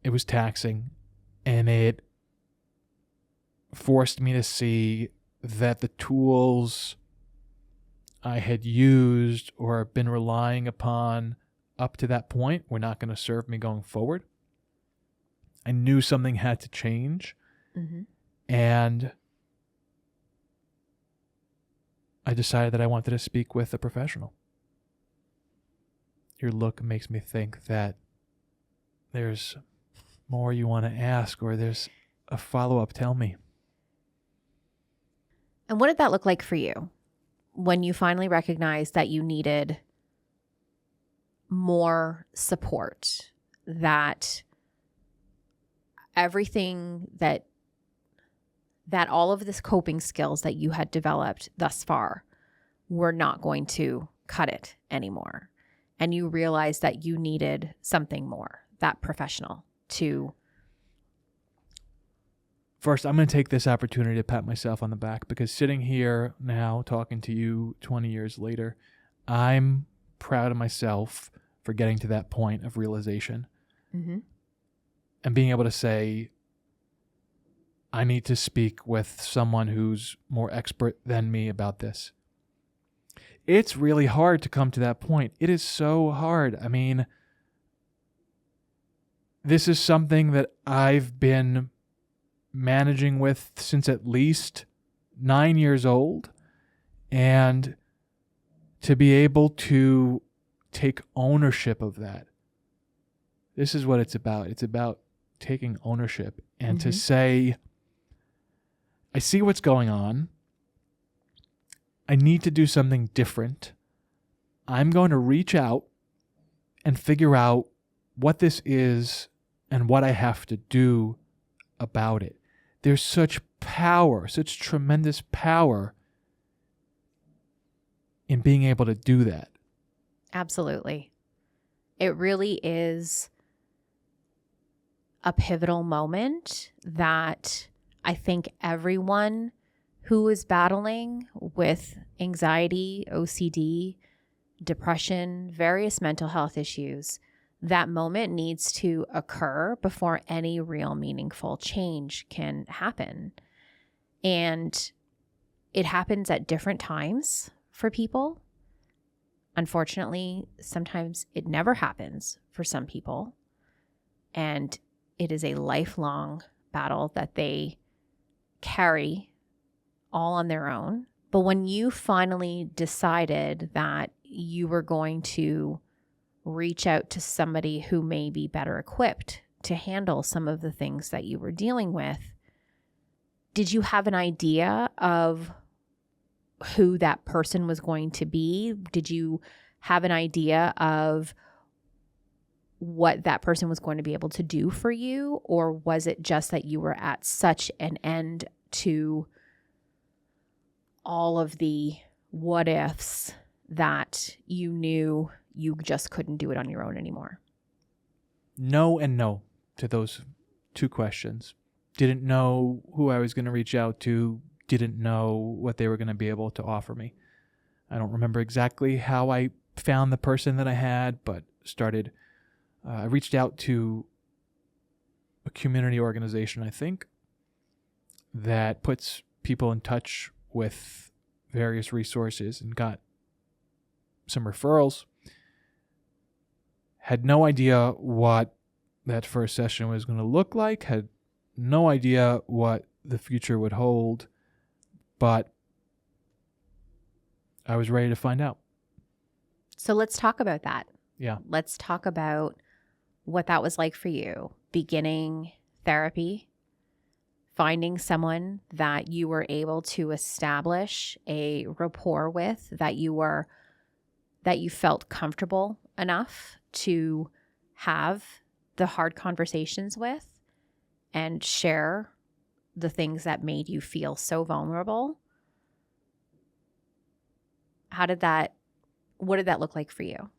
Speaker 3: It was taxing. And it forced me to see that the tools I had used or been relying upon up to that point were not going to serve me going forward. I knew something had to change.
Speaker 2: Mm-hmm.
Speaker 3: And I decided that I wanted to speak with a professional. Your look makes me think that there's more you want to ask, or there's a follow-up. Tell me.
Speaker 2: And what did that look like for you when you finally recognized that you needed more support, that everything that all of this coping skills that you had developed thus far were not going to cut it anymore, and you realized that you needed something more, that professional to...
Speaker 3: First, I'm going to take this opportunity to pat myself on the back, because sitting here now talking to you 20 years later, I'm proud of myself for getting to that point of realization.
Speaker 2: Mm-hmm.
Speaker 3: And being able to say, I need to speak with someone who's more expert than me about this. It's really hard to come to that point. It is so hard. I mean, this is something that I've been managing with since at least 9 years old. And to be able to take ownership of that. This is what it's about. It's about taking ownership and to say, I see what's going on. I need to do something different. I'm going to reach out and figure out what this is and what I have to do about it. There's such power, such tremendous power in being able to do that.
Speaker 2: Absolutely. It really is a pivotal moment that I think everyone who is battling with anxiety, OCD, depression, various mental health issues, that moment needs to occur before any real meaningful change can happen. And it happens at different times for people. Unfortunately, sometimes it never happens for some people. And it is a lifelong battle that they carry all on their own. But when you finally decided that you were going to reach out to somebody who may be better equipped to handle some of the things that you were dealing with, did you have an idea of who that person was going to be? Did you have an idea of what that person was going to be able to do for you? Or was it just that you were at such an end to all of the what ifs that you knew you just couldn't do it on your own anymore?
Speaker 3: No and no to those two questions. Didn't know who I was going to reach out to, didn't know what they were going to be able to offer me. I don't remember exactly how I found the person that I had, but I reached out to a community organization, I think, that puts people in touch with various resources, and got some referrals. Had no idea what that first session was going to look like, had no idea what the future would hold, but I was ready to find out.
Speaker 2: So let's talk about that.
Speaker 3: Yeah.
Speaker 2: Let's talk about what that was like for you, beginning therapy, finding someone that you were able to establish a rapport with, that you felt comfortable enough to have the hard conversations with and share the things that made you feel so vulnerable. What did that look like for you?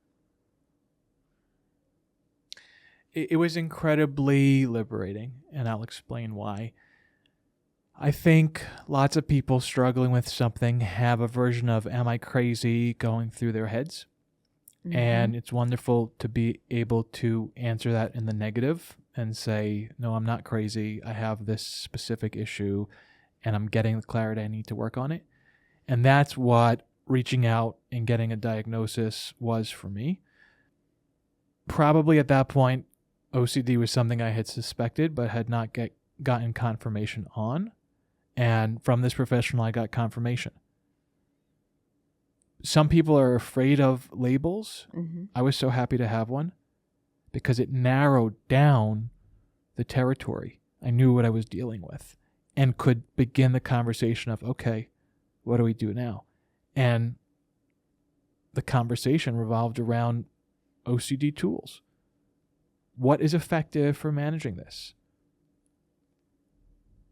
Speaker 3: It was incredibly liberating, and I'll explain why. I think lots of people struggling with something have a version of "am I crazy?" going through their heads. Mm-hmm. And it's wonderful to be able to answer that in the negative and say, no, I'm not crazy. I have this specific issue and I'm getting the clarity I need to work on it. And that's what reaching out and getting a diagnosis was for me. Probably at that point, OCD was something I had suspected but had not gotten confirmation on. And from this professional, I got confirmation. Some people are afraid of labels. Mm-hmm. I was so happy to have one because it narrowed down the territory. I knew what I was dealing with and could begin the conversation of, okay, what do we do now? And the conversation revolved around OCD tools. What is effective for managing this?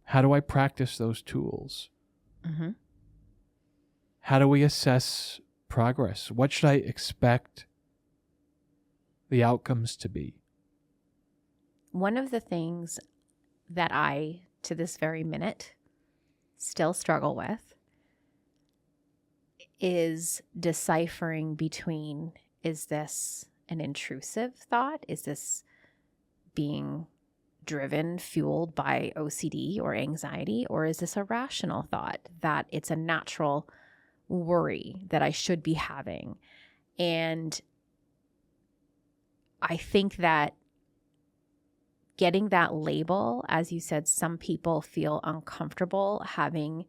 Speaker 3: How do I practice those tools? Mm-hmm. How do we assess progress? What should I expect the outcomes to be?
Speaker 2: One of the things that I, to this very minute, still struggle with is deciphering between, is this an intrusive thought? Is this being driven, fueled by OCD or anxiety? Or is this a rational thought that it's a natural worry that I should be having? And I think that getting that label, as you said, some people feel uncomfortable having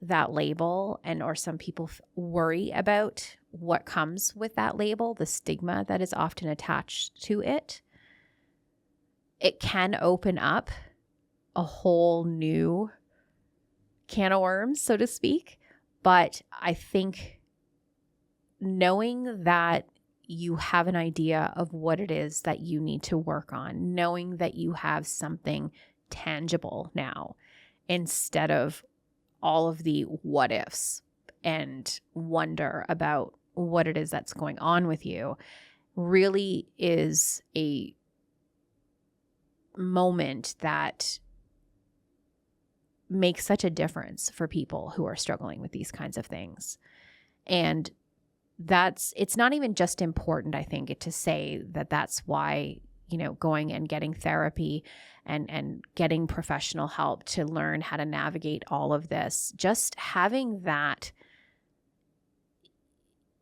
Speaker 2: that label, and or some people worry about what comes with that label, the stigma that is often attached to it. It can open up a whole new can of worms, so to speak. But I think knowing that you have an idea of what it is that you need to work on, knowing that you have something tangible now instead of all of the what ifs and wonder about what it is that's going on with you, really is a moment that makes such a difference for people who are struggling with these kinds of things. And it's not even just important, I think, to say that that's why, going and getting therapy and getting professional help to learn how to navigate all of this, just having that,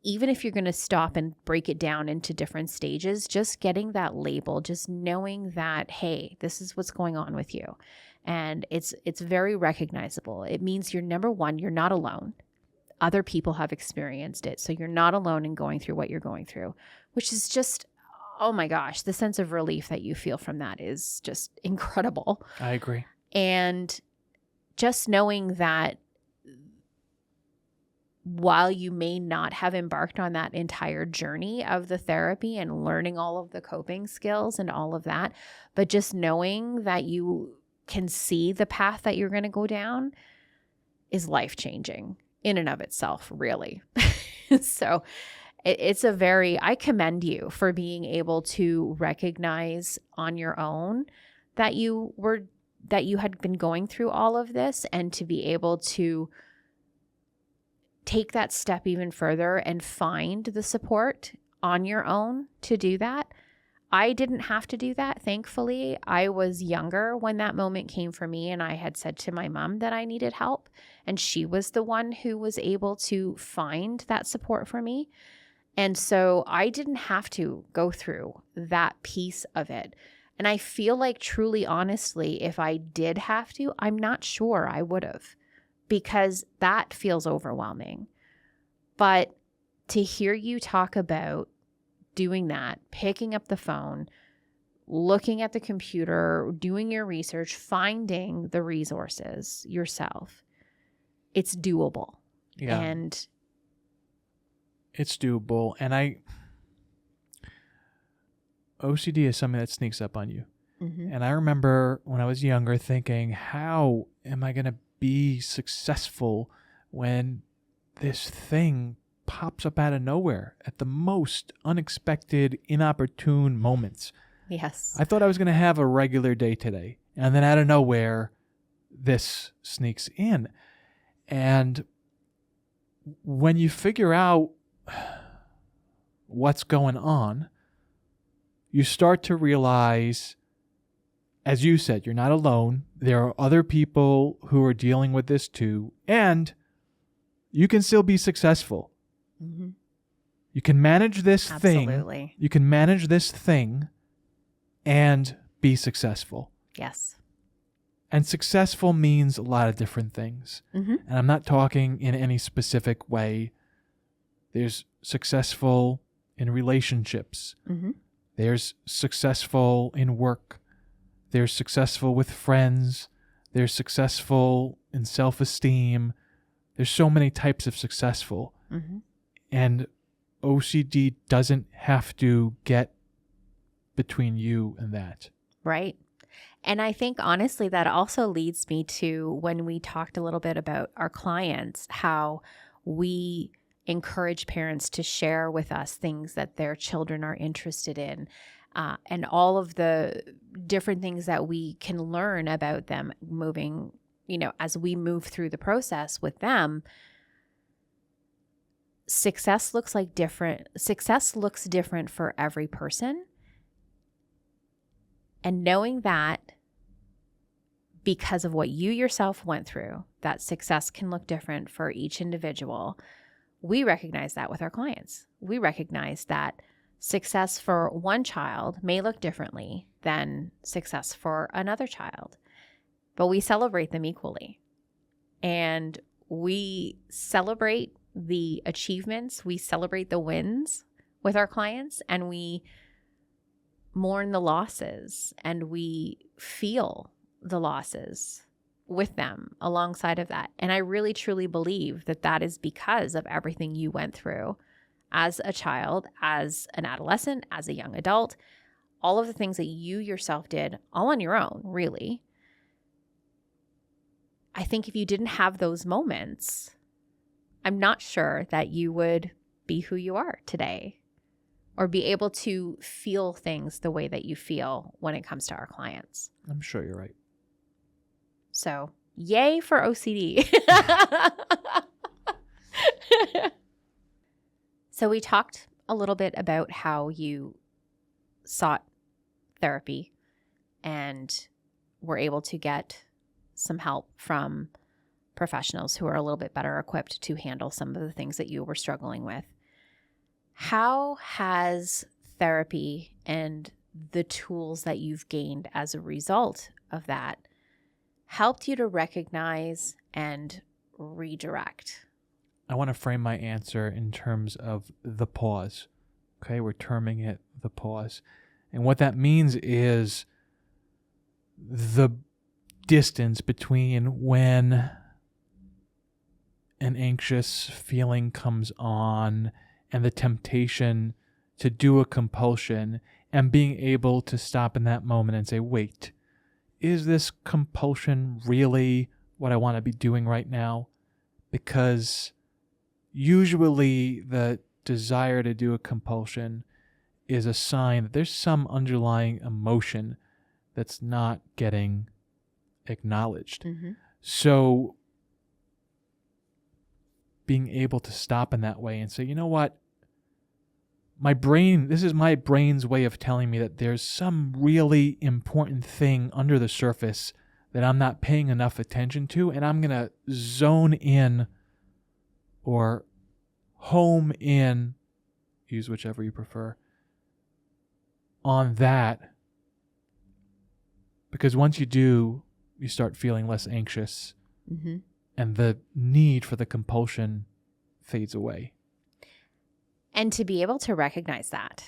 Speaker 2: even if you're going to stop and break it down into different stages, just getting that label, just knowing that, hey, this is what's going on with you. And it's very recognizable. It means number one, you're not alone. Other people have experienced it. So you're not alone in going through what you're going through, which is just, oh my gosh, the sense of relief that you feel from that is just incredible.
Speaker 3: I agree.
Speaker 2: And just knowing that while you may not have embarked on that entire journey of the therapy and learning all of the coping skills and all of that, but just knowing that you can see the path that you're going to go down is life-changing in and of itself, really. So I commend you for being able to recognize on your own that you had been going through all of this, and to be able to take that step even further and find the support on your own to do that. I didn't have to do that, thankfully. I was younger when that moment came for me, and I had said to my mom that I needed help, and she was the one who was able to find that support for me. And so I didn't have to go through that piece of it. And I feel like, truly, honestly, if I did have to, I'm not sure I would have, because that feels overwhelming. But to hear you talk about doing that, picking up the phone, looking at the computer, doing your research, finding the resources yourself, it's doable.
Speaker 3: Yeah.
Speaker 2: And
Speaker 3: it's doable. And OCD is something that sneaks up on you.
Speaker 2: mm-hmm.
Speaker 3: And I remember when I was younger thinking, how am I going to be successful when this thing pops up out of nowhere at the most unexpected, inopportune moments?
Speaker 2: Yes.
Speaker 3: I thought I was going to have a regular day today, and then out of nowhere, this sneaks in. And when you figure out what's going on, you start to realize, as you said, you're not alone. There are other people who are dealing with this too, and you can still be successful.
Speaker 2: Mm-hmm.
Speaker 3: You can manage this
Speaker 2: Absolutely.
Speaker 3: thing. You can manage this thing and be successful.
Speaker 2: Yes.
Speaker 3: And successful means a lot of different things.
Speaker 2: Mm-hmm.
Speaker 3: And I'm not talking in any specific way. There's successful in relationships.
Speaker 2: Mm-hmm.
Speaker 3: There's successful in work. There's successful with friends. There's successful in self-esteem. There's so many types of successful.
Speaker 2: Mm-hmm.
Speaker 3: And OCD doesn't have to get between you and that.
Speaker 2: Right. And I think, honestly, that also leads me to when we talked a little bit about our clients, how we encourage parents to share with us things that their children are interested in, and all of the different things that we can learn about them moving, as we move through the process with them. Success looks different for every person. And knowing that, because of what you yourself went through, that success can look different for each individual, we recognize that with our clients. We recognize that success for one child may look differently than success for another child, but we celebrate them equally. And we celebrate the achievements, we celebrate the wins with our clients, and we mourn the losses, and we feel the losses with them alongside of that. And I really, truly believe that that is because of everything you went through as a child, as an adolescent, as a young adult, all of the things that you yourself did all on your own, really. I think if you didn't have those moments, I'm not sure that you would be who you are today or be able to feel things the way that you feel when it comes to our clients.
Speaker 3: I'm sure you're right.
Speaker 2: So, yay for OCD. So we talked a little bit about how you sought therapy and were able to get some help from professionals who are a little bit better equipped to handle some of the things that you were struggling with. How has therapy and the tools that you've gained as a result of that helped you to recognize and redirect?
Speaker 3: I want to frame my answer in terms of the pause. Okay, we're terming it the pause. And what that means is the distance between when an anxious feeling comes on and the temptation to do a compulsion, and being able to stop in that moment and say, wait, is this compulsion really what I want to be doing right now? Because usually the desire to do a compulsion is a sign that there's some underlying emotion that's not getting acknowledged.
Speaker 2: Mm-hmm.
Speaker 3: So being able to stop in that way and say, you know what? This is my brain's way of telling me that there's some really important thing under the surface that I'm not paying enough attention to, and I'm going to zone in or home in, use whichever you prefer, on that. Because once you do, you start feeling less anxious,
Speaker 2: Mm-hmm.
Speaker 3: and the need for the compulsion fades away.
Speaker 2: And to be able to recognize that,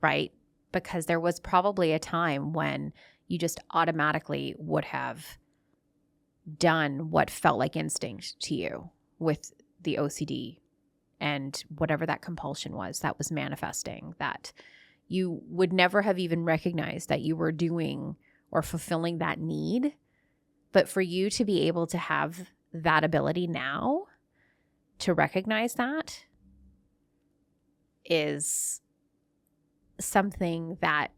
Speaker 2: right? Because there was probably a time when you just automatically would have done what felt like instinct to you with the OCD and whatever that compulsion was that was manifesting, that you would never have even recognized that you were doing or fulfilling that need. But for you to be able to have that ability now to recognize that is something that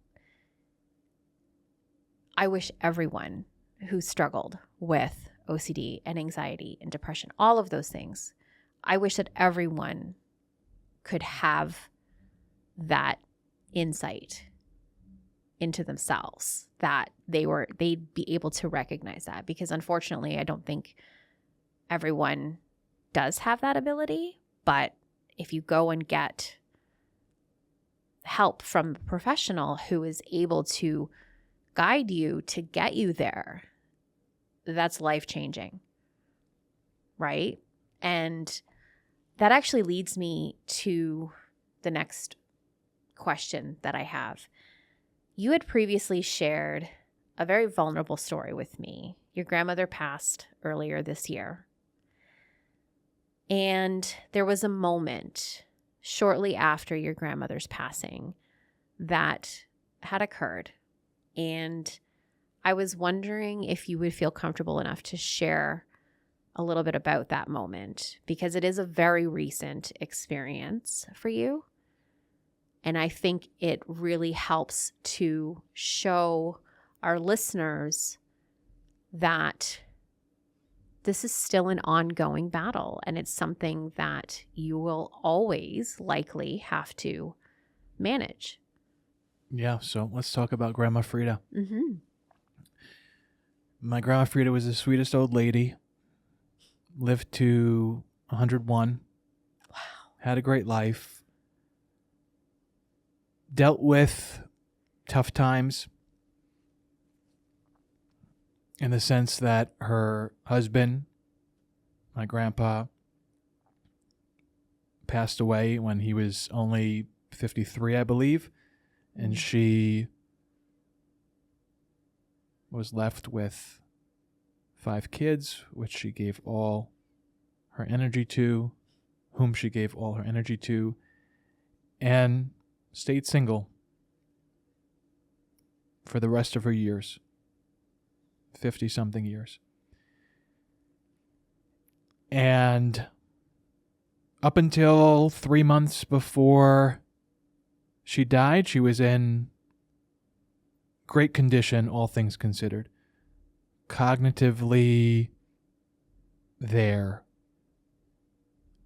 Speaker 2: I wish everyone who struggled with OCD and anxiety and depression, all of those things, I wish that everyone could have that insight into themselves, that they'd be able to recognize that, because unfortunately, I don't think everyone does have that ability. But if you go and get help from a professional who is able to guide you to get you there, that's life-changing, right? And that actually leads me to the next question that I have. You had previously shared a very vulnerable story with me. Your grandmother passed earlier this year. And there was a moment shortly after your grandmother's passing that had occurred. And I was wondering if you would feel comfortable enough to share a little bit about that moment, because it is a very recent experience for you. And I think it really helps to show our listeners that this is still an ongoing battle, and it's something that you will always likely have to manage.
Speaker 3: Yeah, so let's talk about Grandma Frida.
Speaker 2: Mm-hmm.
Speaker 3: My Grandma Frida was the sweetest old lady, lived to 101,
Speaker 2: Wow.
Speaker 3: had a great life, dealt with tough times in the sense that her husband, my grandpa, passed away when he was only 53, I believe, and she was left with 5 kids, which she gave all her energy to, whom she gave all her energy to, and stayed single for the rest of her years, 50-something years. And up until 3 months before she died, she was in great condition, all things considered. Cognitively there,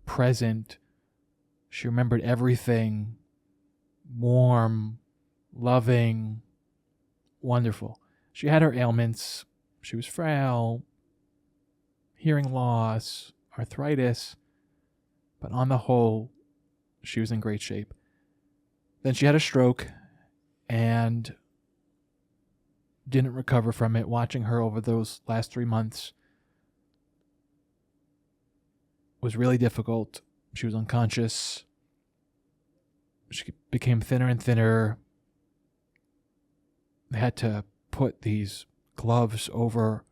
Speaker 3: present. She remembered everything. Warm, loving, wonderful. She had her ailments. She was frail, hearing loss, arthritis, but on the whole, she was in great shape. Then she had a stroke and didn't recover from it. Watching her over those last 3 months was really difficult. She was unconscious. She became thinner and thinner. They had to put these gloves over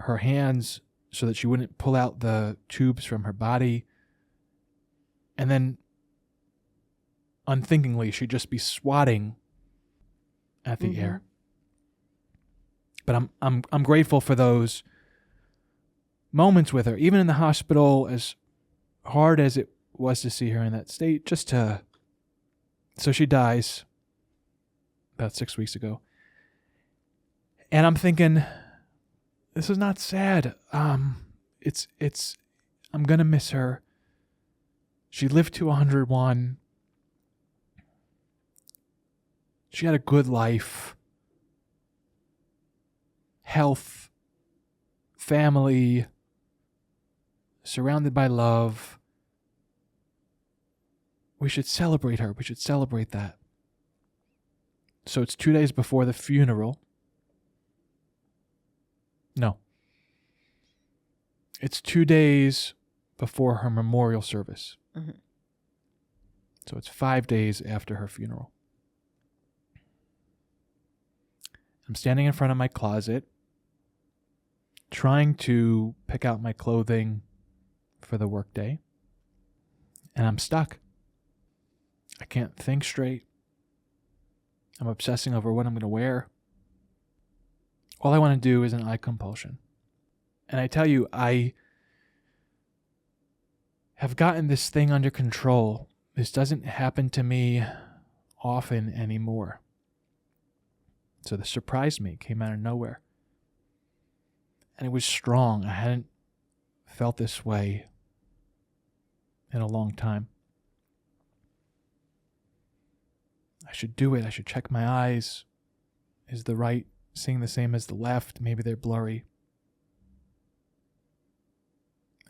Speaker 3: her hands so that she wouldn't pull out the tubes from her body. And then, unthinkingly, she'd just be swatting at the air. But I'm grateful for those moments with her, even in the hospital, as hard as it was to see her in that state. So she dies about 6 weeks ago, and I'm thinking, this is not sad. I'm gonna miss her. She lived to 101. She had a good life. Health, family, surrounded by love. We should celebrate her. We should celebrate that. So it's 2 days before the funeral. No. It's 2 days before her memorial service.
Speaker 2: Mm-hmm.
Speaker 3: So it's 5 days after her funeral. I'm standing in front of my closet, trying to pick out my clothing for the workday, and I'm stuck. I can't think straight. I'm obsessing over what I'm going to wear. All I want to do is an eye compulsion. And I tell you, I have gotten this thing under control. This doesn't happen to me often anymore. So this surprised me. It came out of nowhere. And it was strong. I hadn't felt this way in a long time. I should do it. I should check my eyes. Is the right seeing the same as the left? Maybe they're blurry.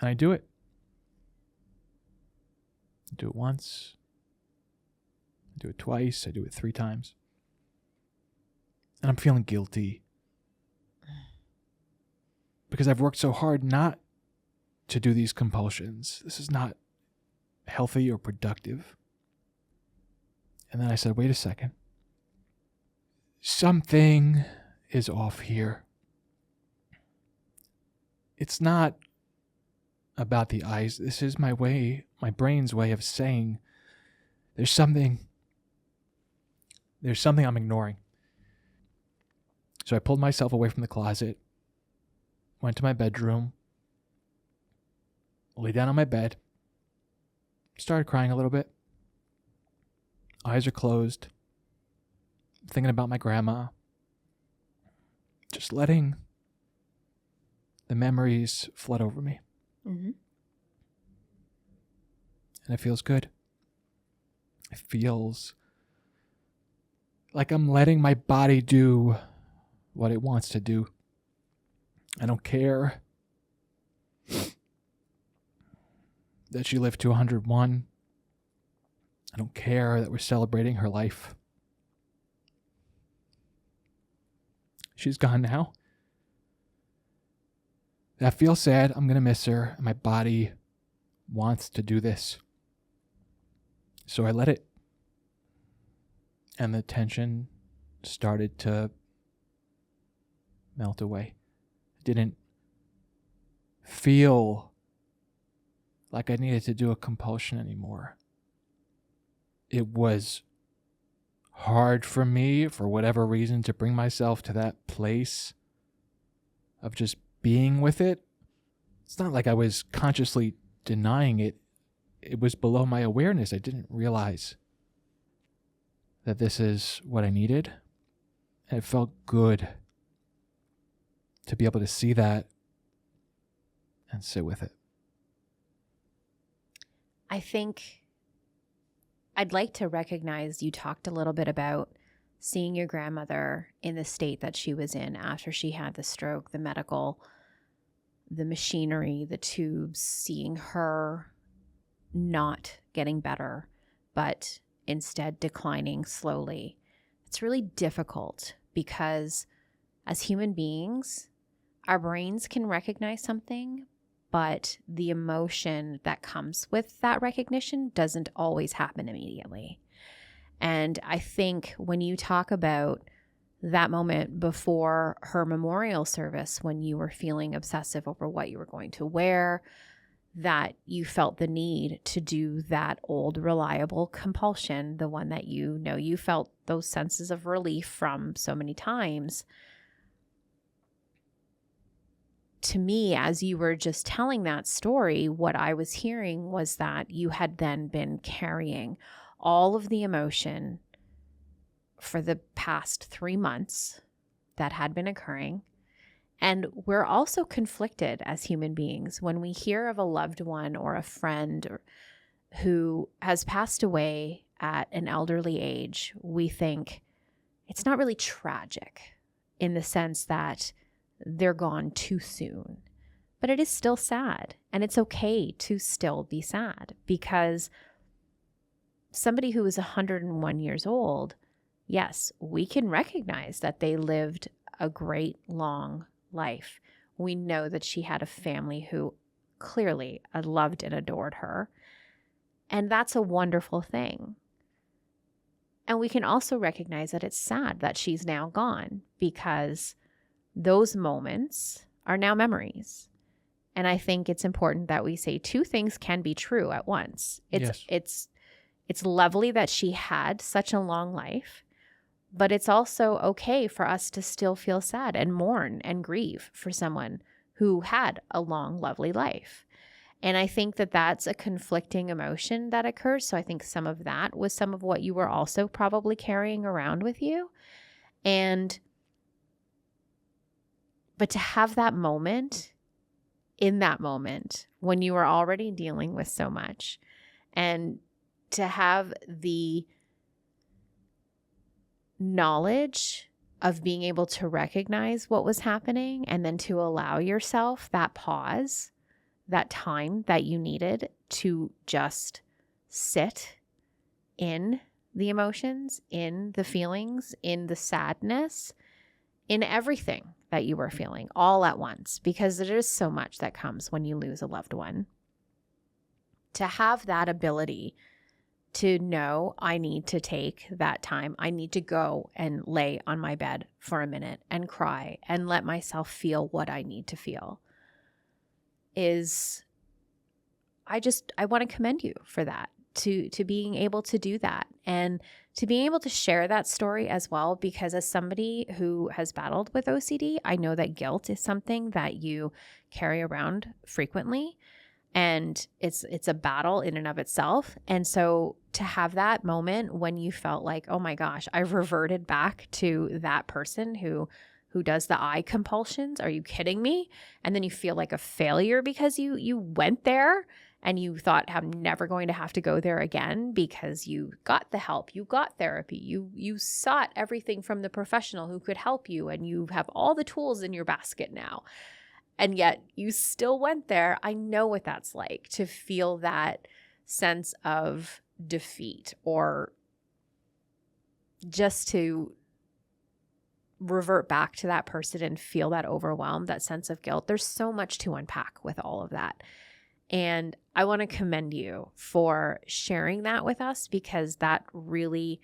Speaker 3: And I do it. I do it once. I do it twice. I do it 3 times. And I'm feeling guilty. Because I've worked so hard not to do these compulsions. This is not healthy or productive. And then I said, wait a second. Something is off here. It's not about the eyes. This is my brain's way of saying there's something I'm ignoring. So I pulled myself away from the closet, went to my bedroom, lay down on my bed, started crying a little bit. Eyes are closed, thinking about my grandma, just letting the memories flood over me.
Speaker 2: Mm-hmm.
Speaker 3: And it feels good. It feels like I'm letting my body do what it wants to do. I don't care that she lived to 101. I don't care that we're celebrating her life. She's gone now. That feels sad. I'm going to miss her. And my body wants to do this. So I let it. And the tension started to melt away. didn't feel like I needed to do a compulsion anymore. It was hard for me, for whatever reason, to bring myself to that place of just being with it. It's not like I was consciously denying it. It was below my awareness. I didn't realize that this is what I needed. And it felt good to be able to see that and sit with it.
Speaker 2: I think I'd like to recognize you talked a little bit about seeing your grandmother in the state that she was in after she had the stroke, the medical, the machinery, the tubes, seeing her not getting better, but instead declining slowly. It's really difficult because as human beings, our brains can recognize something, but the emotion that comes with that recognition doesn't always happen immediately. And I think when you talk about that moment before her memorial service, when you were feeling obsessive over what you were going to wear, that you felt the need to do that old reliable compulsion, the one that you felt those senses of relief from so many times. To me, as you were just telling that story, what I was hearing was that you had then been carrying all of the emotion for the past 3 months that had been occurring. And we're also conflicted as human beings when we hear of a loved one or a friend who has passed away at an elderly age. We think it's not really tragic in the sense that they're gone too soon, but it is still sad. And it's okay to still be sad, because somebody who is 101 years old, yes, we can recognize that they lived a great long life. We know that she had a family who clearly loved and adored her. And that's a wonderful thing. And we can also recognize that it's sad that she's now gone, because those moments are now memories. And I think it's important that we say two things can be true at once. It's lovely that she had such a long life, but it's also okay for us to still feel sad and mourn and grieve for someone who had a long, lovely life. And I think that that's a conflicting emotion that occurs. So I think some of that was some of what you were also probably carrying around with you. But to have that moment, in that moment, when you were already dealing with so much, and to have the knowledge of being able to recognize what was happening, and then to allow yourself that pause, that time that you needed to just sit in the emotions, in the feelings, in the sadness, in everything that you were feeling all at once, because there is so much that comes when you lose a loved one. To have that ability to know, I need to take that time. I need to go and lay on my bed for a minute and cry and let myself feel what I need to feel I want to commend you for that, to being able to do that, and to being able to share that story as well, because as somebody who has battled with OCD, I know that guilt is something that you carry around frequently, and it's a battle in and of itself. And so to have that moment when you felt like, oh my gosh, I've reverted back to that person who does the eye compulsions. Are you kidding me? And then you feel like a failure because you went there and you thought, I'm never going to have to go there again, because you got the help, you got therapy, you sought everything from the professional who could help you, and you have all the tools in your basket now. And yet you still went there. I know what that's like, to feel that sense of defeat, or just to revert back to that person and feel that overwhelm, that sense of guilt. There's so much to unpack with all of that. And I want to commend you for sharing that with us, because that really,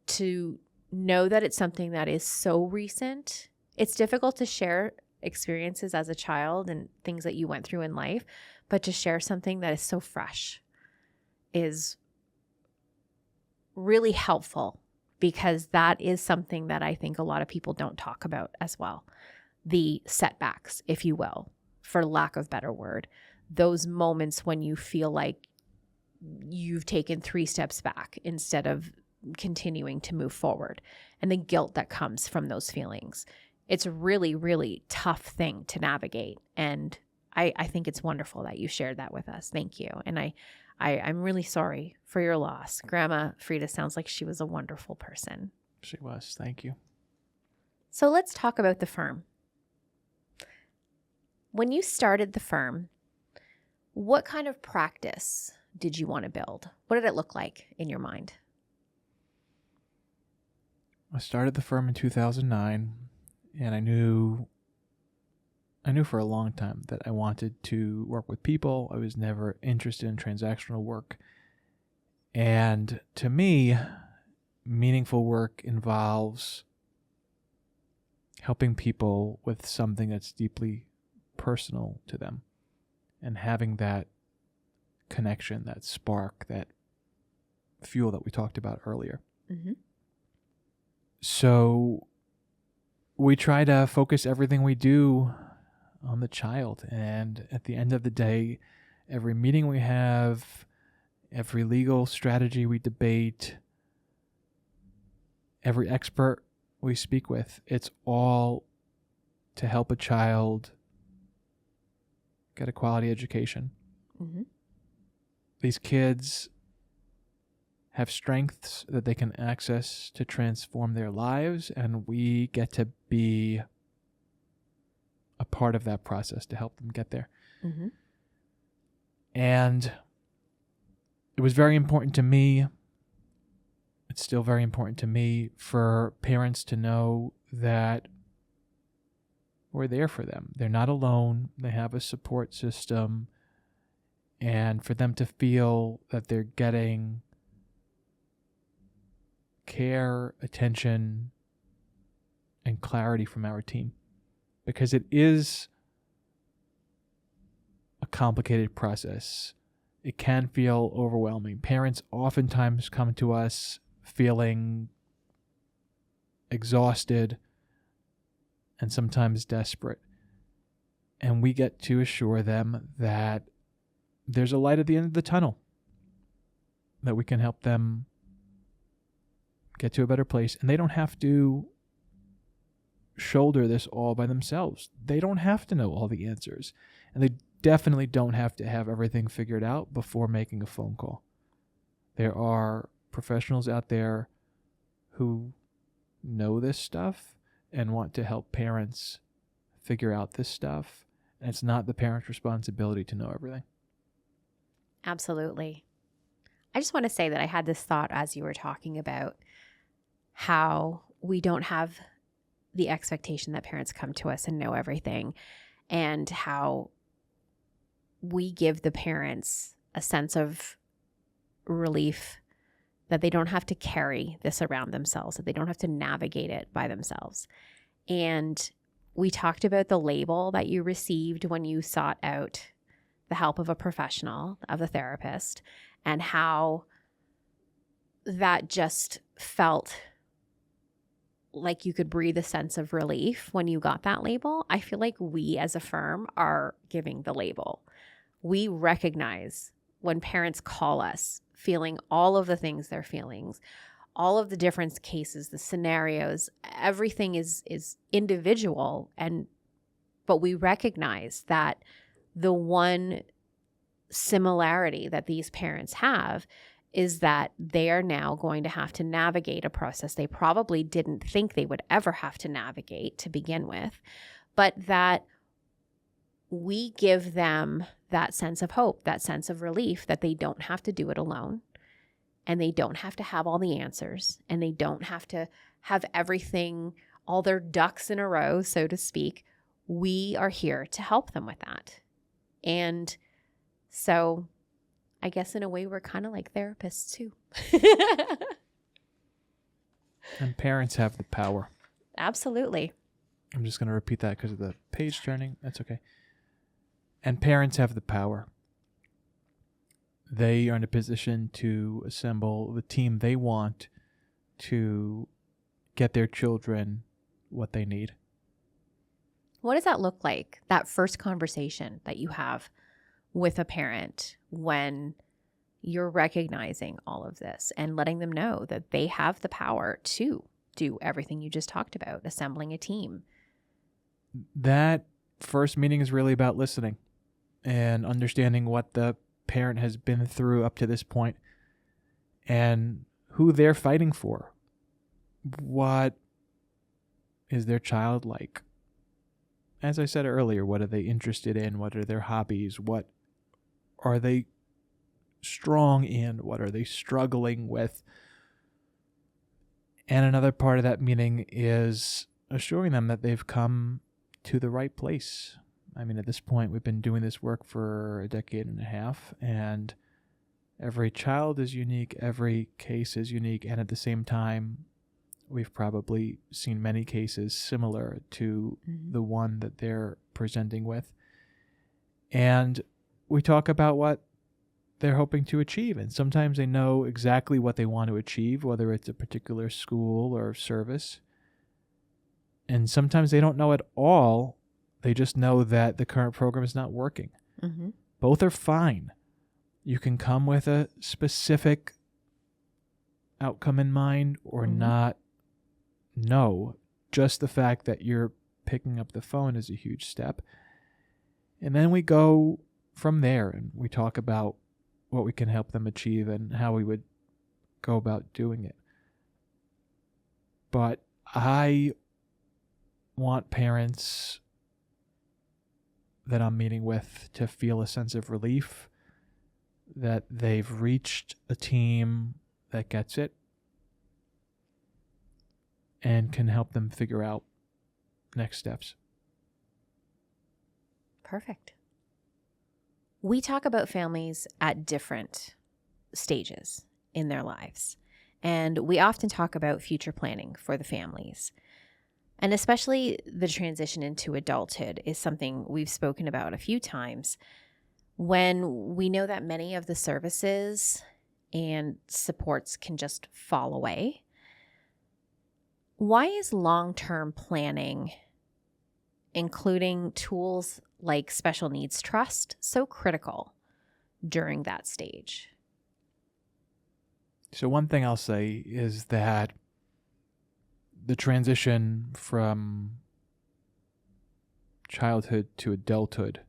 Speaker 2: to know that it's something that is so recent. It's difficult to share experiences as a child and things that you went through in life, but to share something that is so fresh is really helpful, because that is something that I think a lot of people don't talk about as well. The setbacks, if you will, for lack of a better word, those moments when you feel like you've taken 3 steps back instead of continuing to move forward, and the guilt that comes from those feelings. It's a really, really tough thing to navigate. And I think it's wonderful that you shared that with us. Thank you. And I'm really sorry for your loss. Grandma Frida sounds like she was a wonderful person.
Speaker 3: She was. Thank you.
Speaker 2: So let's talk about the firm. When you started the firm, what kind of practice did you want to build? What did it look like in your mind?
Speaker 3: I started the firm in 2009, and I knew for a long time that I wanted to work with people. I was never interested in transactional work. And to me, meaningful work involves helping people with something that's deeply personal to them, and having that connection, that spark, that fuel that we talked about earlier.
Speaker 2: Mm-hmm.
Speaker 3: So we try to focus everything we do on the child. And at the end of the day, every meeting we have, every legal strategy we debate, every expert we speak with, it's all to help a child get a quality education.
Speaker 2: Mm-hmm.
Speaker 3: These kids have strengths that they can access to transform their lives, and we get to be a part of that process to help them get there.
Speaker 2: Mm-hmm.
Speaker 3: And it was very important to me, it's still very important to me, for parents to know that we're there for them. They're not alone. They have a support system. And for them to feel that they're getting care, attention, and clarity from our team. Because it is a complicated process. It can feel overwhelming. Parents oftentimes come to us feeling exhausted and sometimes desperate. And we get to assure them that there's a light at the end of the tunnel, that we can help them get to a better place. And they don't have to shoulder this all by themselves. They don't have to know all the answers. And they definitely don't have to have everything figured out before making a phone call. There are professionals out there who know this stuff and want to help parents figure out this stuff. And it's not the parent's responsibility to know everything.
Speaker 2: Absolutely. I just want to say that I had this thought as you were talking about how we don't have the expectation that parents come to us and know everything, and how we give the parents a sense of relief that they don't have to carry this around themselves, that they don't have to navigate it by themselves. And we talked about the label that you received when you sought out the help of a professional, of a therapist, and how that just felt like you could breathe a sense of relief when you got that label. I feel like we as a firm are giving the label. We recognize when parents call us feeling all of the things they're feeling, all of the different cases, the scenarios, everything is individual, but we recognize that the one similarity that these parents have is that they are now going to have to navigate a process they probably didn't think they would ever have to navigate to begin with, but that we give them that sense of hope, that sense of relief, that they don't have to do it alone, and they don't have to have all the answers, and they don't have to have everything, all their ducks in a row, so to speak. We are here to help them with that. And so I guess in a way we're kind of like therapists too.
Speaker 3: And parents have the power.
Speaker 2: Absolutely.
Speaker 3: I'm just going to repeat that because of the page turning. That's okay. And parents have the power. They are in a position to assemble the team they want to get their children what they need.
Speaker 2: What does that look like, that first conversation that you have with a parent when you're recognizing all of this and letting them know that they have the power to do everything you just talked about, assembling a team?
Speaker 3: That first meeting is really about listening and understanding what the parent has been through up to this point and who they're fighting for. What is their child like? As I said earlier, what are they interested in? What are their hobbies? What are they strong in? What are they struggling with? And another part of that meeting is assuring them that they've come to the right place. I mean, at this point, we've been doing this work for a decade and a half, and every child is unique, every case is unique, and at the same time, we've probably seen many cases similar to the one that they're presenting with. And we talk about what they're hoping to achieve, and sometimes they know exactly what they want to achieve, whether it's a particular school or service. And sometimes they don't know at all. They just know that the current program is not working.
Speaker 2: Mm-hmm.
Speaker 3: Both are fine. You can come with a specific outcome in mind or not know. Just the fact that you're picking up the phone is a huge step. And then we go from there and we talk about what we can help them achieve and how we would go about doing it. But I want parents that I'm meeting with to feel a sense of relief that they've reached a team that gets it and can help them figure out next steps.
Speaker 2: Perfect. We talk about families at different stages in their lives, and we often talk about future planning for the families. And especially the transition into adulthood is something we've spoken about a few times when we know that many of the services and supports can just fall away. Why is long-term planning, including tools like special needs trust, so critical during that stage?
Speaker 3: So one thing I'll say is that the transition from childhood to adulthood,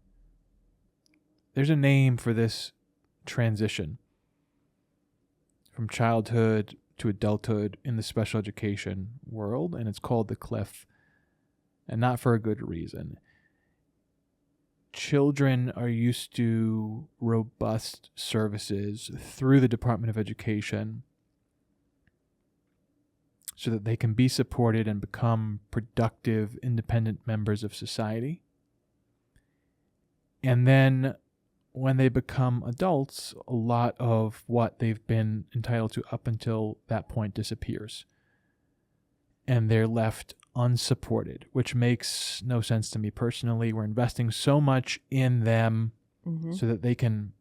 Speaker 3: there's a name for this transition from childhood to adulthood in the special education world, and it's called the cliff, and not for a good reason. Children are used to robust services through the Department of Education so that they can be supported and become productive, independent members of society. And then when they become adults, a lot of what they've been entitled to up until that point disappears. And they're left unsupported, which makes no sense to me personally. We're investing so much in them so that they can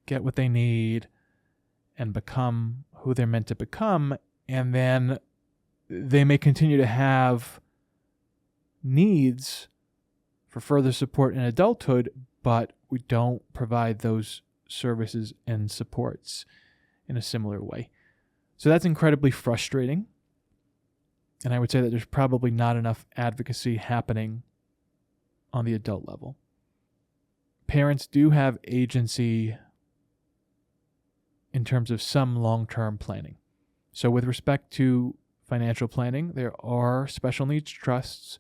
Speaker 3: get what they need and become who they're meant to become. And then they may continue to have needs for further support in adulthood, but we don't provide those services and supports in a similar way. So that's incredibly frustrating. And I would say that there's probably not enough advocacy happening on the adult level. Parents do have agency in terms of some long-term planning. So with respect to financial planning, there are special needs trusts,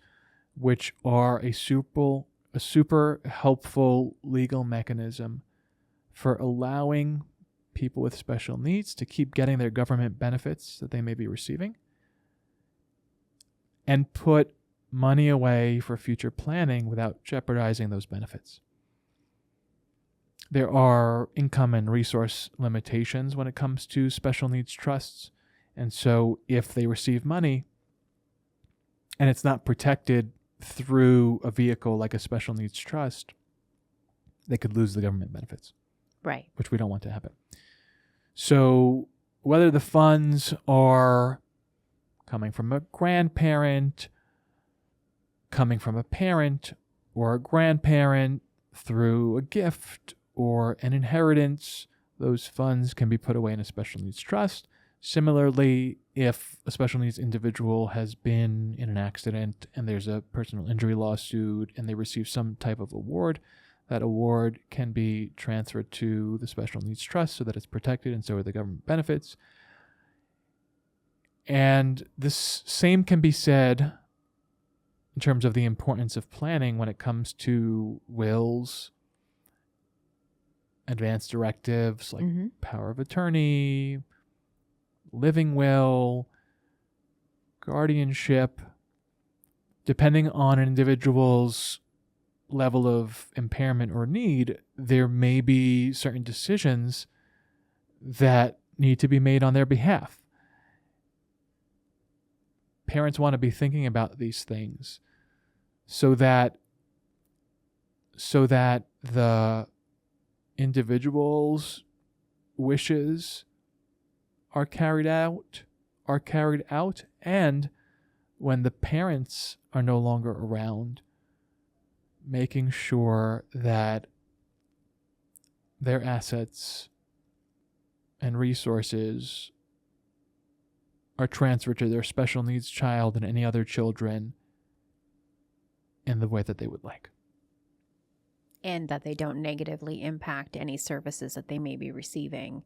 Speaker 3: which are a super helpful legal mechanism for allowing people with special needs to keep getting their government benefits that they may be receiving and put money away for future planning without jeopardizing those benefits. There are income and resource limitations when it comes to special needs trusts, And so if they receive money and it's not protected through a vehicle like a special needs trust, they could lose the government benefits.
Speaker 2: Right.
Speaker 3: Which we don't want to happen. So whether the funds are coming from a grandparent, coming from a parent, or a grandparent through a gift or an inheritance, those funds can be put away in a special needs trust. Similarly, if a special needs individual has been in an accident and there's a personal injury lawsuit and they receive some type of award, that award can be transferred to the special needs trust so that it's protected, and so are the government benefits. And this same can be said in terms of the importance of planning when it comes to wills, advance directives like power of attorney, living will, guardianship. Depending on an individual's level of impairment or need, there may be certain decisions that need to be made on their behalf. Parents want to be thinking about these things so that the individual's wishes are carried out, and when the parents are no longer around, making sure that their assets and resources are transferred to their special needs child and any other children in the way that they would like.
Speaker 2: And that they don't negatively impact any services that they may be receiving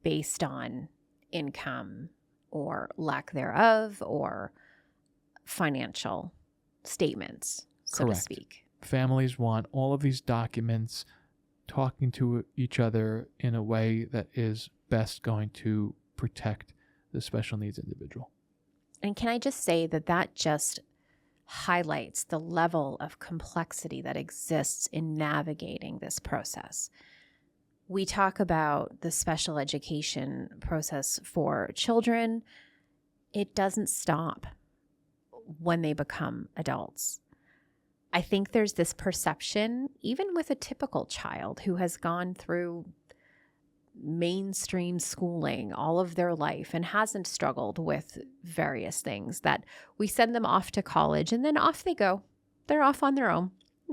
Speaker 2: based on income or lack thereof or financial statements, so
Speaker 3: Correct.
Speaker 2: to speak.
Speaker 3: Families want all of these documents talking to each other in a way that is best going to protect the special needs individual.
Speaker 2: And can I just say that just highlights the level of complexity that exists in navigating this process. We talk about the special education process for children. It doesn't stop when they become adults. I think there's this perception, even with a typical child who has gone through mainstream schooling all of their life and hasn't struggled with various things, that we send them off to college and then off they go. They're off on their own.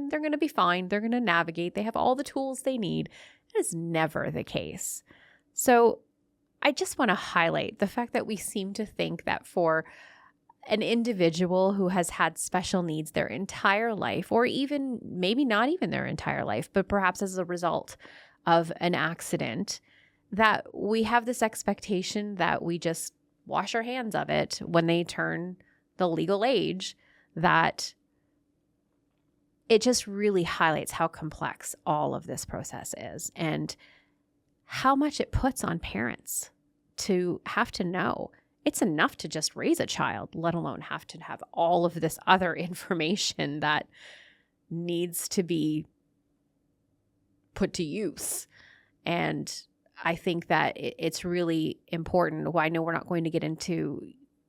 Speaker 2: They're going to be fine. They're going to navigate. They have all the tools they need. It is never the case. So I just want to highlight the fact that we seem to think that for an individual who has had special needs their entire life, or even maybe not even their entire life, but perhaps as a result of an accident, that we have this expectation that we just wash our hands of it when they turn the legal age, that it just really highlights how complex all of this process is and how much it puts on parents to have to know. It's enough to just raise a child, let alone have to have all of this other information that needs to be put to use. And I think that it's really important. Well, I know we're not going to get into,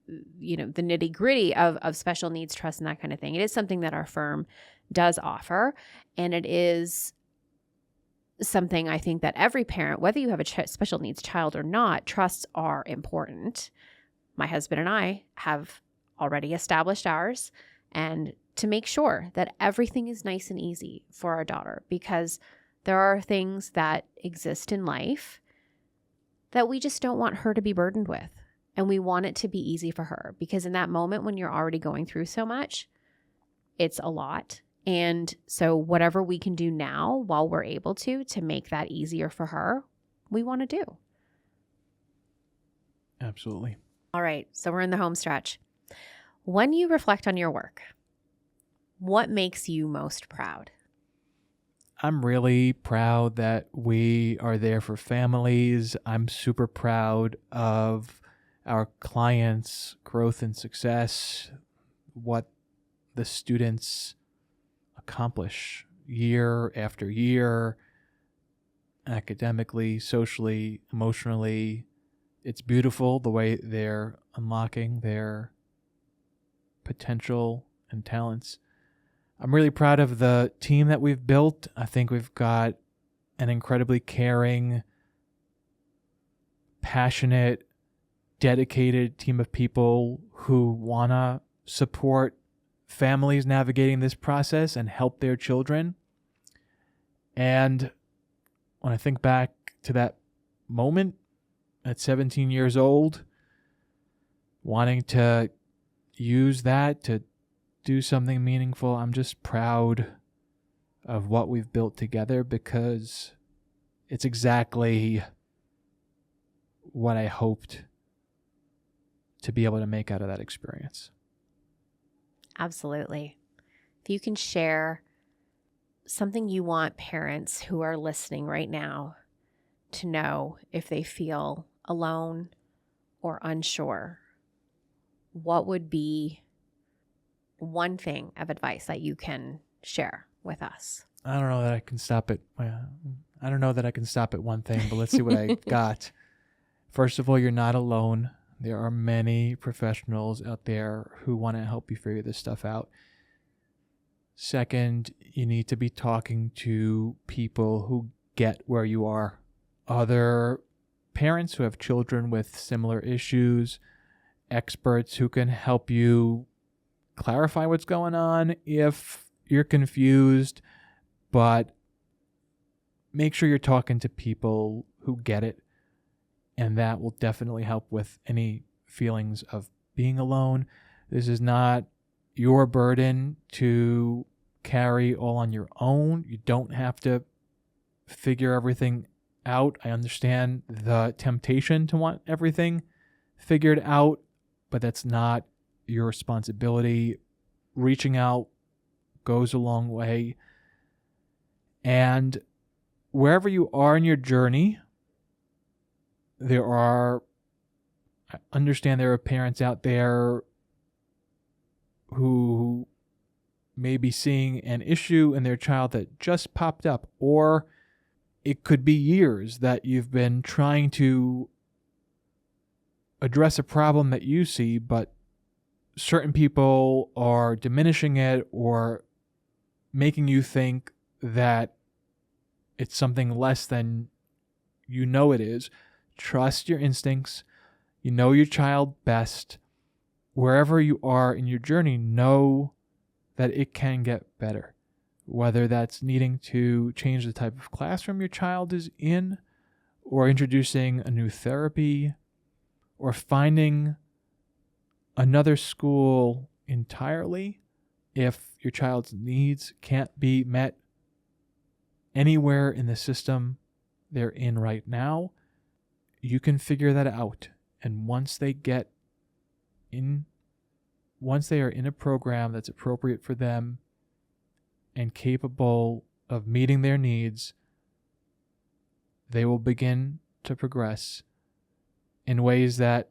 Speaker 2: the nitty gritty of special needs trust and that kind of thing. It is something that our firm does offer. And it is something I think that every parent, whether you have a special needs child or not, trusts are important. My husband and I have already established ours, and to make sure that everything is nice and easy for our daughter, because there are things that exist in life that we just don't want her to be burdened with. And we want it to be easy for her, because in that moment when you're already going through so much, it's a lot. And so whatever we can do now while we're able to make that easier for her, we want to do.
Speaker 3: Absolutely.
Speaker 2: All right. So we're in the home stretch. When you reflect on your work, what makes you most proud?
Speaker 3: I'm really proud that we are there for families. I'm super proud of our clients' growth and success, what the students accomplish year after year, academically, socially, emotionally, It's beautiful the way they're unlocking their potential and talents. I'm really proud of the team that we've built. I think we've got an incredibly caring, passionate, dedicated team of people who want to support families navigating this process and help their children. And when I think back to that moment at 17 years old, wanting to use that to do something meaningful, I'm just proud of what we've built together, because it's exactly what I hoped to be able to make out of that experience.
Speaker 2: Absolutely. If you can share something you want parents who are listening right now to know if they feel alone or unsure, what would be one thing of advice that you can share with us?
Speaker 3: I don't know that I can stop at one thing, but let's see what I got. First of all, you're not alone. There are many professionals out there who want to help you figure this stuff out. Second, you need to be talking to people who get where you are. Other parents who have children with similar issues, experts who can help you clarify what's going on if you're confused, but make sure you're talking to people who get it, and that will definitely help with any feelings of being alone. This is not your burden to carry all on your own. You don't have to figure everything out. I understand the temptation to want everything figured out, but that's not your responsibility. Reaching out goes a long way. And wherever you are in your journey, I understand there are parents out there who may be seeing an issue in their child that just popped up, or it could be years that you've been trying to address a problem that you see, but certain people are diminishing it or making you think that it's something less than you know it is. Trust your instincts. You know your child best. Wherever you are in your journey, know that it can get better. Whether that's needing to change the type of classroom your child is in, or introducing a new therapy, or finding another school entirely if your child's needs can't be met anywhere in the system they're in right now. You can figure that out. And once they are in a program that's appropriate for them and capable of meeting their needs, they will begin to progress in ways that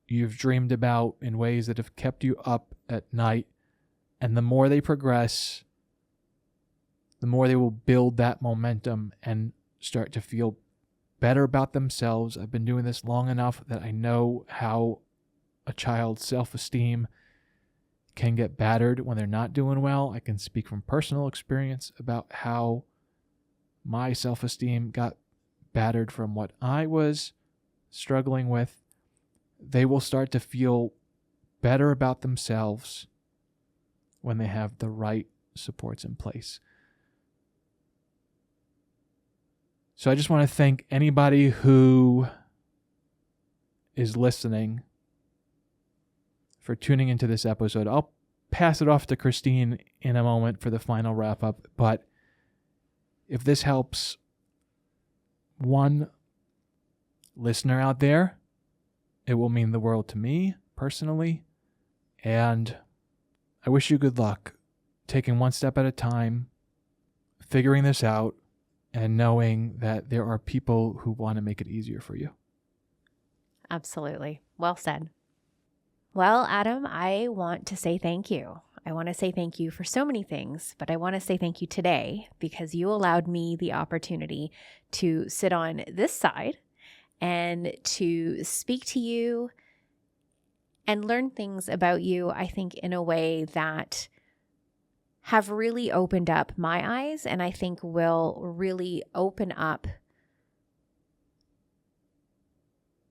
Speaker 3: you've dreamed about, in ways that have kept you up at night. And the more they progress, the more they will build that momentum and start to feel better about themselves. I've been doing this long enough that I know how a child's self-esteem can get battered when they're not doing well. I can speak from personal experience about how my self-esteem got battered from what I was struggling with. They will start to feel better about themselves when they have the right supports in place. So I just want to thank anybody who is listening for tuning into this episode. I'll pass it off to Kristine in a moment for the final wrap up, but if this helps one listener out there, it will mean the world to me personally, and I wish you good luck taking one step at a time, figuring this out, and knowing that there are people who want to make it easier for you.
Speaker 2: Absolutely. Well said. Well, Adam, I want to say thank you. I want to say thank you for so many things, but I want to say thank you today because you allowed me the opportunity to sit on this side and to speak to you and learn things about you, I think, in a way that have really opened up my eyes, and I think will really open up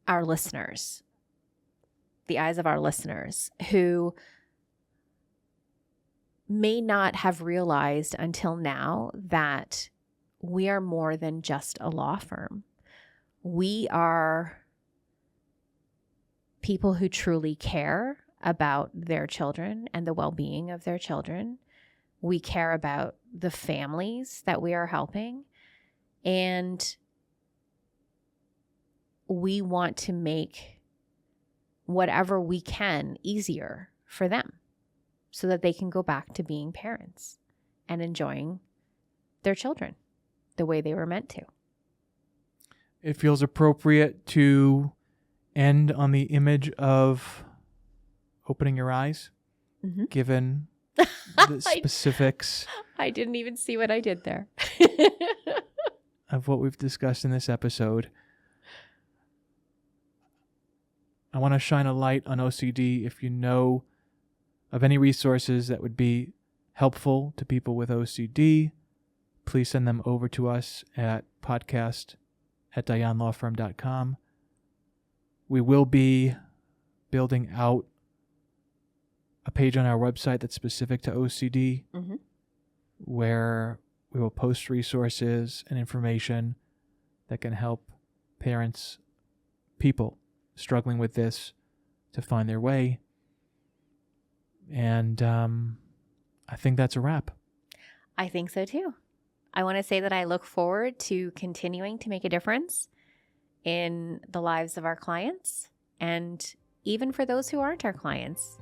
Speaker 2: our listeners, the eyes of our listeners, who may not have realized until now that we are more than just a law firm. We are people who truly care about their children and the well-being of their children. We care about the families that we are helping, and we want to make whatever we can easier for them so that they can go back to being parents and enjoying their children the way they were meant to.
Speaker 3: It feels appropriate to end on the image of opening your eyes, given the specifics.
Speaker 2: I didn't even see what I did there.
Speaker 3: Of what we've discussed in this episode. I want to shine a light on OCD. If you know of any resources that would be helpful to people with OCD, please send them over to us at podcast@dayanlawfirm.com. We will be building out a page on our website that's specific to OCD, where we will post resources and information that can help parents, people struggling with this, to find their way. And I think that's a wrap.
Speaker 2: I think so too. I want to say that I look forward to continuing to make a difference in the lives of our clients, and even for those who aren't our clients.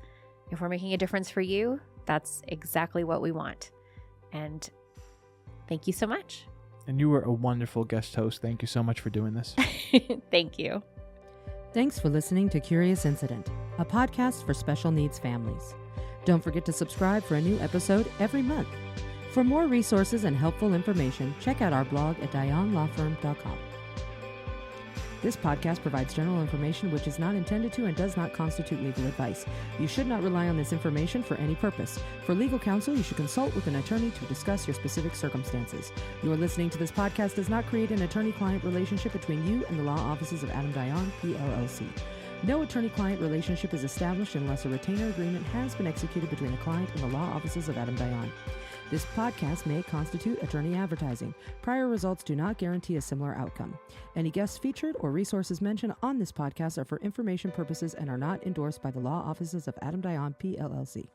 Speaker 2: If we're making a difference for you, that's exactly what we want. And thank you so much.
Speaker 3: And you were a wonderful guest host. Thank you so much for doing this.
Speaker 2: Thank you.
Speaker 1: Thanks for listening to Curious Incident, a podcast for special needs families. Don't forget to subscribe for a new episode every month. For more resources and helpful information, check out our blog at dayanlawfirm.com. This podcast provides general information which is not intended to and does not constitute legal advice. You should not rely on this information for any purpose. For legal counsel, you should consult with an attorney to discuss your specific circumstances. Your listening to this podcast does not create an attorney-client relationship between you and the law offices of Adam Dayan, PLLC. No attorney-client relationship is established unless a retainer agreement has been executed between the client and the law offices of Adam Dayan. This podcast may constitute attorney advertising. Prior results do not guarantee a similar outcome. Any guests featured or resources mentioned on this podcast are for information purposes and are not endorsed by the law offices of Adam Dayan, PLLC.